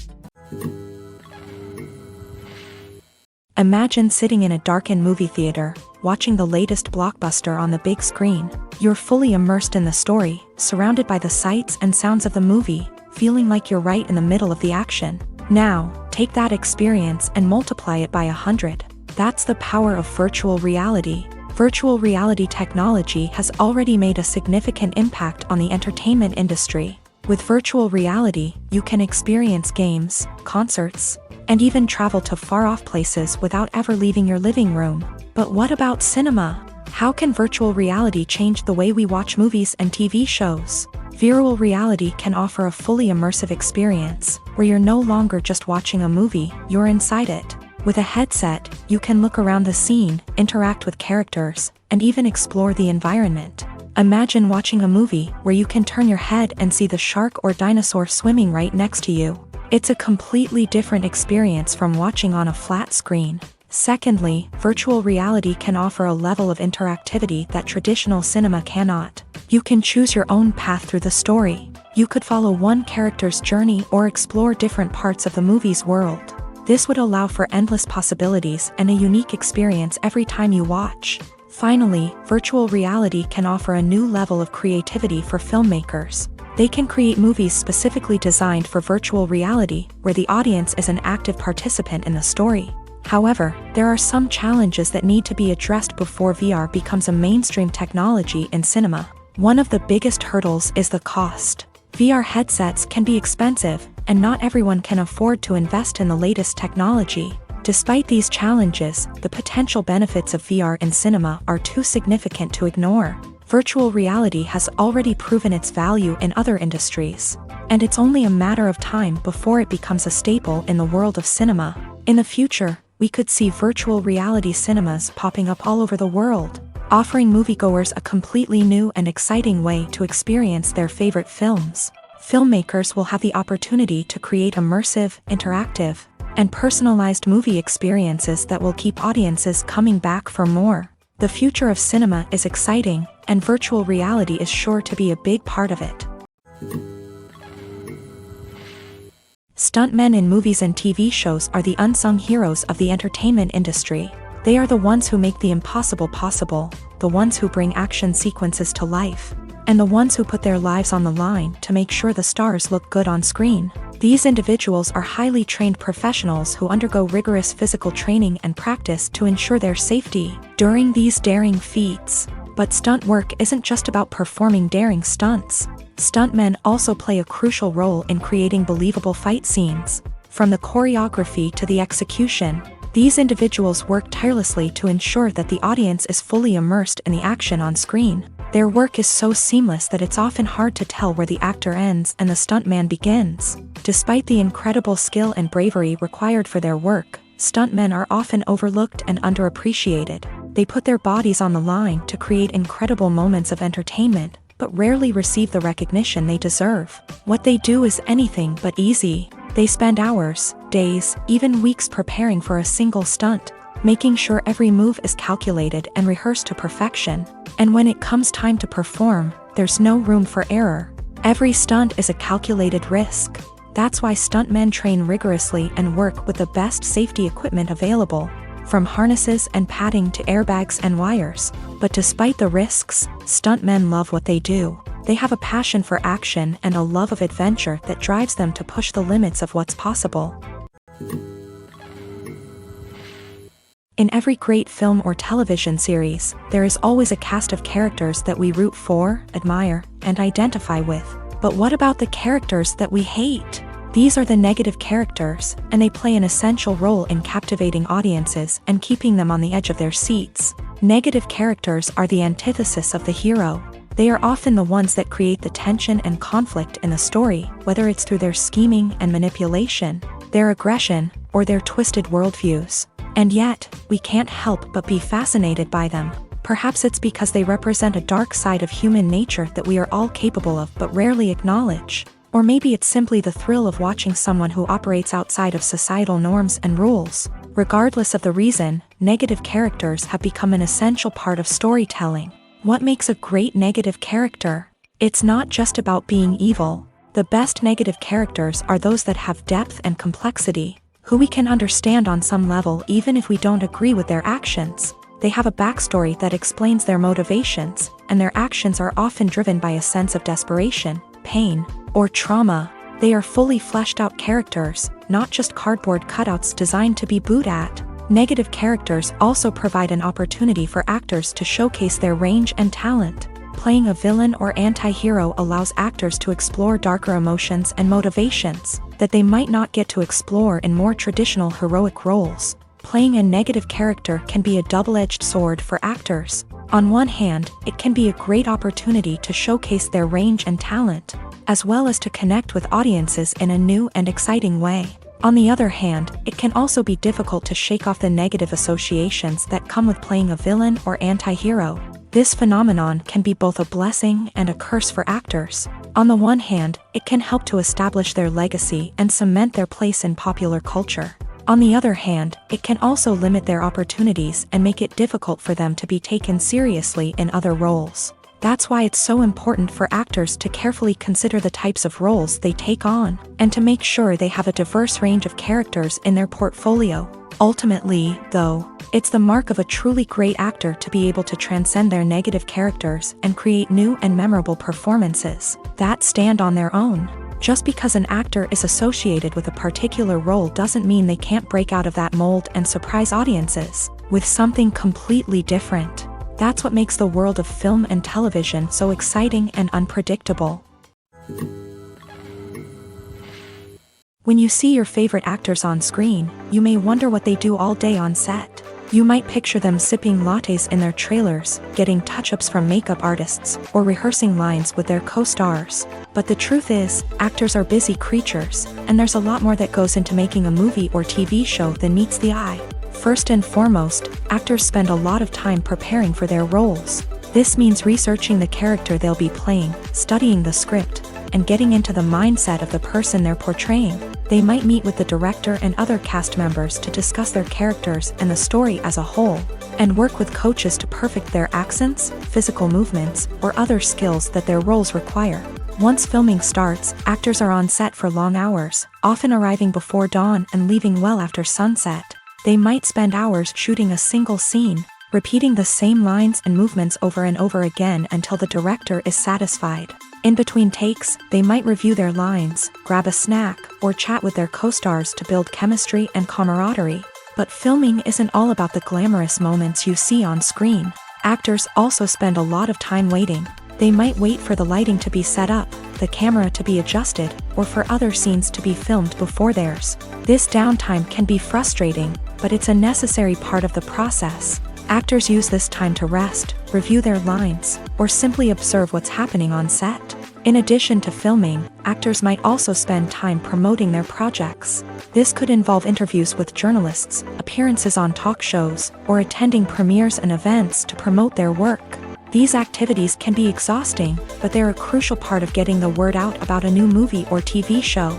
Imagine sitting in a darkened movie theater, watching the latest blockbuster on the big screen. You're fully immersed in the story, surrounded by the sights and sounds of the movie, feeling like you're right in the middle of the action. Now, take that experience and multiply it by 100. That's the power of virtual reality. Virtual reality technology has already made a significant impact on the entertainment industry. With virtual reality, you can experience games, concerts, and even travel to far-off places without ever leaving your living room. But what about cinema? How can virtual reality change the way we watch movies and TV shows? Virtual reality can offer a fully immersive experience, where you're no longer just watching a movie, you're inside it. With a headset, you can look around the scene, interact with characters, and even explore the environment. Imagine watching a movie where you can turn your head and see the shark or dinosaur swimming right next to you. It's a completely different experience from watching on a flat screen. Secondly, virtual reality can offer a level of interactivity that traditional cinema cannot. You can choose your own path through the story. You could follow one character's journey or explore different parts of the movie's world. This would allow for endless possibilities and a unique experience every time you watch. Finally, virtual reality can offer a new level of creativity for filmmakers. They can create movies specifically designed for virtual reality, where the audience is an active participant in the story. However, there are some challenges that need to be addressed before VR becomes a mainstream technology in cinema. One of the biggest hurdles is the cost. VR headsets can be expensive, and not everyone can afford to invest in the latest technology. Despite these challenges, the potential benefits of VR in cinema are too significant to ignore. Virtual reality has already proven its value in other industries, and it's only a matter of time before it becomes a staple in the world of cinema. In the future, we could see virtual reality cinemas popping up all over the world, offering moviegoers a completely new and exciting way to experience their favorite films. Filmmakers will have the opportunity to create immersive, interactive, and personalized movie experiences that will keep audiences coming back for more. The future of cinema is exciting, and virtual reality is sure to be a big part of it. Stuntmen in movies and TV shows are the unsung heroes of the entertainment industry. They are the ones who make the impossible possible, the ones who bring action sequences to life, and the ones who put their lives on the line to make sure the stars look good on screen. These individuals are highly trained professionals who undergo rigorous physical training and practice to ensure their safety during these daring feats. But stunt work isn't just about performing daring stunts. Stuntmen also play a crucial role in creating believable fight scenes. From the choreography to the execution, these individuals work tirelessly to ensure that the audience is fully immersed in the action on screen. Their work is so seamless that it's often hard to tell where the actor ends and the stuntman begins. Despite the incredible skill and bravery required for their work, stuntmen are often overlooked and underappreciated. They put their bodies on the line to create incredible moments of entertainment, but rarely receive the recognition they deserve. What they do is anything but easy. They spend hours, days, even weeks preparing for a single stunt, making sure every move is calculated and rehearsed to perfection. And when it comes time to perform, there's no room for error. Every stunt is a calculated risk. That's why stuntmen train rigorously and work with the best safety equipment available, from harnesses and padding to airbags and wires. But despite the risks, stuntmen love what they do. They have a passion for action and a love of adventure that drives them to push the limits of what's possible. In every great film or television series, there is always a cast of characters that we root for, admire, and identify with. But what about the characters that we hate? These are the negative characters, and they play an essential role in captivating audiences and keeping them on the edge of their seats. Negative characters are the antithesis of the hero. They are often the ones that create the tension and conflict in the story, whether it's through their scheming and manipulation, their aggression, or their twisted worldviews. And yet, we can't help but be fascinated by them. Perhaps it's because they represent a dark side of human nature that we are all capable of but rarely acknowledge. Or maybe it's simply the thrill of watching someone who operates outside of societal norms and rules. Regardless of the reason, negative characters have become an essential part of storytelling. What makes a great negative character? It's not just about being evil. The best negative characters are those that have depth and complexity, who we can understand on some level even if we don't agree with their actions. They have a backstory that explains their motivations, and their actions are often driven by a sense of desperation, pain, or trauma. They are fully fleshed out characters, not just cardboard cutouts designed to be booed at. Negative characters also provide an opportunity for actors to showcase their range and talent. Playing a villain or anti-hero allows actors to explore darker emotions and motivations that they might not get to explore in more traditional heroic roles. Playing a negative character can be a double-edged sword for actors. On one hand, it can be a great opportunity to showcase their range and talent, as well as to connect with audiences in a new and exciting way. On the other hand, it can also be difficult to shake off the negative associations that come with playing a villain or anti-hero. This phenomenon can be both a blessing and a curse for actors. On the one hand, it can help to establish their legacy and cement their place in popular culture. On the other hand, it can also limit their opportunities and make it difficult for them to be taken seriously in other roles. That's why it's so important for actors to carefully consider the types of roles they take on, and to make sure they have a diverse range of characters in their portfolio. Ultimately, though, it's the mark of a truly great actor to be able to transcend their negative characters and create new and memorable performances that stand on their own. Just because an actor is associated with a particular role doesn't mean they can't break out of that mold and surprise audiences with something completely different. That's what makes the world of film and television so exciting and unpredictable. When you see your favorite actors on screen, you may wonder what they do all day on set. You might picture them sipping lattes in their trailers, getting touch-ups from makeup artists, or rehearsing lines with their co-stars. But the truth is, actors are busy creatures, and there's a lot more that goes into making a movie or TV show than meets the eye. First and foremost, actors spend a lot of time preparing for their roles. This means researching the character they'll be playing, studying the script, and getting into the mindset of the person they're portraying. They might meet with the director and other cast members to discuss their characters and the story as a whole, and work with coaches to perfect their accents, physical movements, or other skills that their roles require. Once filming starts, actors are on set for long hours, often arriving before dawn and leaving well after sunset. They might spend hours shooting a single scene, repeating the same lines and movements over and over again until the director is satisfied. In between takes, they might review their lines, grab a snack, or chat with their co-stars to build chemistry and camaraderie. But filming isn't all about the glamorous moments you see on screen. Actors also spend a lot of time waiting. They might wait for the lighting to be set up, the camera to be adjusted, or for other scenes to be filmed before theirs. This downtime can be frustrating, but it's a necessary part of the process. Actors use this time to rest, review their lines, or simply observe what's happening on set. In addition to filming, actors might also spend time promoting their projects. This could involve interviews with journalists, appearances on talk shows, or attending premieres and events to promote their work. These activities can be exhausting, but they're a crucial part of getting the word out about a new movie or TV show.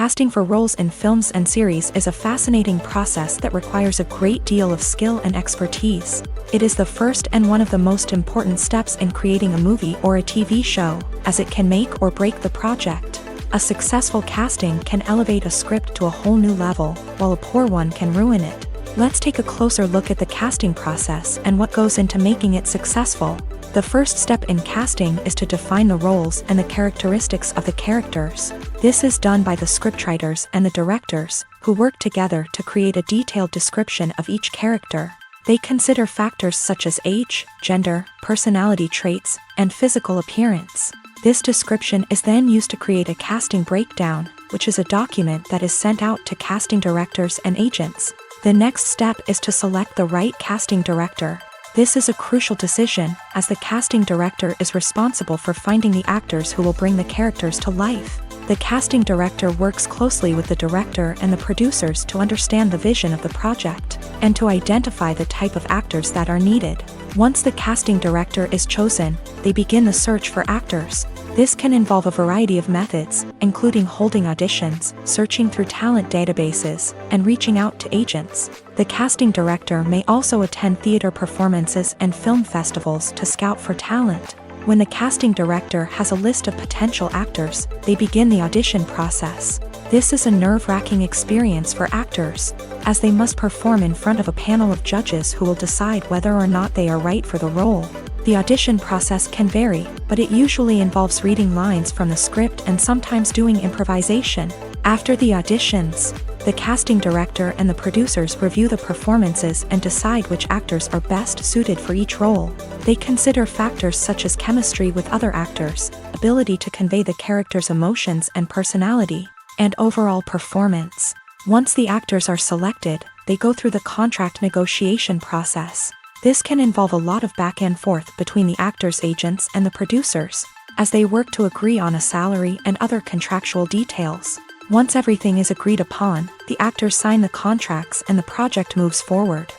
Casting for roles in films and series is a fascinating process that requires a great deal of skill and expertise. It is the first and one of the most important steps in creating a movie or a TV show, as it can make or break the project. A successful casting can elevate a script to a whole new level, while a poor one can ruin it. Let's take a closer look at the casting process and what goes into making it successful. The first step in casting is to define the roles and the characteristics of the characters. This is done by the scriptwriters and the directors, who work together to create a detailed description of each character. They consider factors such as age, gender, personality traits, and physical appearance. This description is then used to create a casting breakdown, which is a document that is sent out to casting directors and agents. The next step is to select the right casting director. This is a crucial decision, as the casting director is responsible for finding the actors who will bring the characters to life. The casting director works closely with the director and the producers to understand the vision of the project, and to identify the type of actors that are needed. Once the casting director is chosen, they begin the search for actors. This can involve a variety of methods, including holding auditions, searching through talent databases, and reaching out to agents. The casting director may also attend theater performances and film festivals to scout for talent. When the casting director has a list of potential actors, they begin the audition process. This is a nerve-wracking experience for actors, as they must perform in front of a panel of judges who will decide whether or not they are right for the role. The audition process can vary, but it usually involves reading lines from the script and sometimes doing improvisation. After the auditions, the casting director and the producers review the performances and decide which actors are best suited for each role. They consider factors such as chemistry with other actors, ability to convey the character's emotions and personality, and overall performance. Once the actors are selected, they go through the contract negotiation process. This can involve a lot of back and forth between the actors' agents and the producers, as they work to agree on a salary and other contractual details. Once everything is agreed upon, the actors sign the contracts and the project moves forward.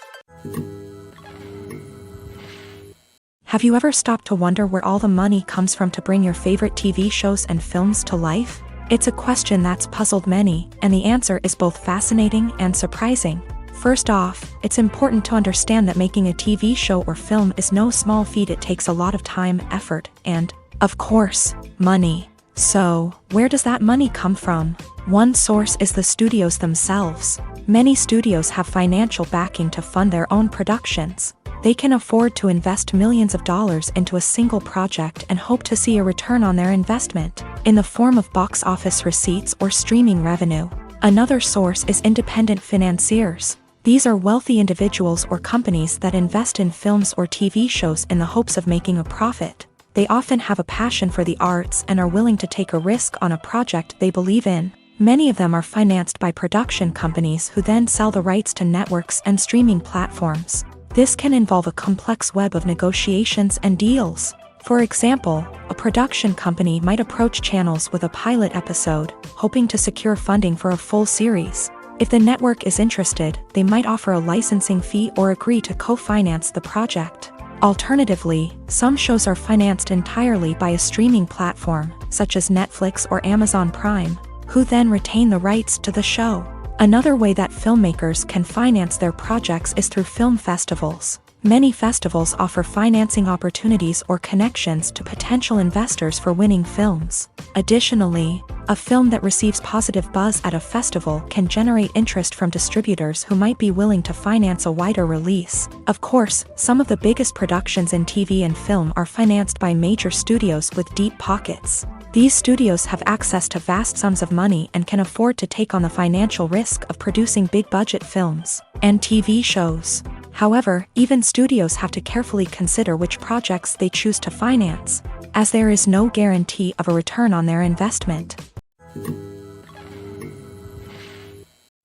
Have you ever stopped to wonder where all the money comes from to bring your favorite TV shows and films to life? It's a question that's puzzled many, and the answer is both fascinating and surprising. First off, it's important to understand that making a TV show or film is no small feat. It takes a lot of time, effort, and, of course, money. So, where does that money come from? One source is the studios themselves. Many studios have financial backing to fund their own productions. They can afford to invest millions of dollars into a single project and hope to see a return on their investment, in the form of box office receipts or streaming revenue. Another source is independent financiers. These are wealthy individuals or companies that invest in films or TV shows in the hopes of making a profit. They often have a passion for the arts and are willing to take a risk on a project they believe in. Many of them are financed by production companies who then sell the rights to networks and streaming platforms. This can involve a complex web of negotiations and deals. For example, a production company might approach channels with a pilot episode, hoping to secure funding for a full series. If the network is interested, they might offer a licensing fee or agree to co-finance the project. Alternatively, some shows are financed entirely by a streaming platform, such as Netflix or Amazon Prime, who then retain the rights to the show. Another way that filmmakers can finance their projects is through film festivals. Many festivals offer financing opportunities or connections to potential investors for winning films. Additionally, a film that receives positive buzz at a festival can generate interest from distributors who might be willing to finance a wider release. Of course, some of the biggest productions in TV and film are financed by major studios with deep pockets. These studios have access to vast sums of money and can afford to take on the financial risk of producing big-budget films and TV shows. However, even studios have to carefully consider which projects they choose to finance, as there is no guarantee of a return on their investment.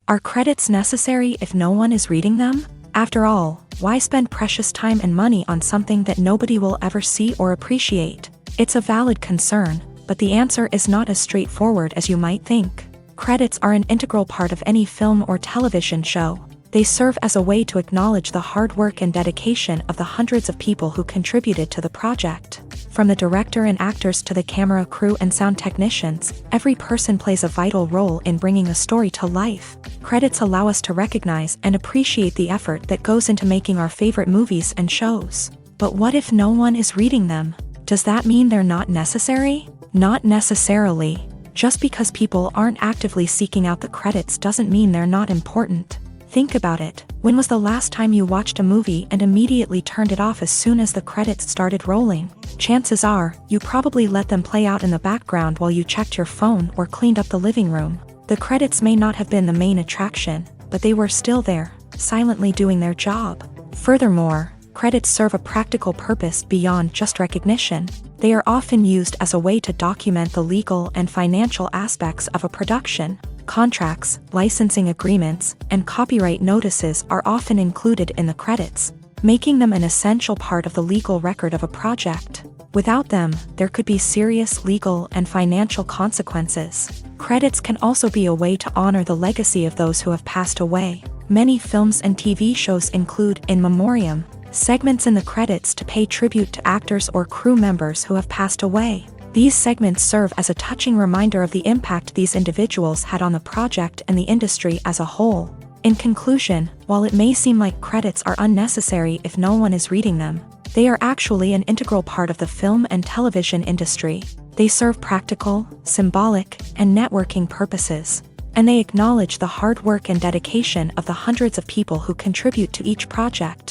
Are credits necessary if no one is reading them? After all, why spend precious time and money on something that nobody will ever see or appreciate? It's a valid concern, but the answer is not as straightforward as you might think. Credits are an integral part of any film or television show. They serve as a way to acknowledge the hard work and dedication of the hundreds of people who contributed to the project. From the director and actors to the camera crew and sound technicians, every person plays a vital role in bringing a story to life. Credits allow us to recognize and appreciate the effort that goes into making our favorite movies and shows. But what if no one is reading them? Does that mean they're not necessary? Not necessarily. Just because people aren't actively seeking out the credits doesn't mean they're not important. Think about it. When was the last time you watched a movie and immediately turned it off as soon as the credits started rolling? Chances are, you probably let them play out in the background while you checked your phone or cleaned up the living room. The credits may not have been the main attraction, but they were still there, silently doing their job. Furthermore, credits serve a practical purpose beyond just recognition. They are often used as a way to document the legal and financial aspects of a production. Contracts, licensing agreements, and copyright notices are often included in the credits, making them an essential part of the legal record of a project. Without them, there could be serious legal and financial consequences. Credits can also be a way to honor the legacy of those who have passed away. Many films and TV shows include in memoriam segments in the credits to pay tribute to actors or crew members who have passed away. These segments serve as a touching reminder of the impact these individuals had on the project and the industry as a whole. In conclusion, while it may seem like credits are unnecessary if no one is reading them, they are actually an integral part of the film and television industry. They serve practical, symbolic, and networking purposes, and they acknowledge the hard work and dedication of the hundreds of people who contribute to each project.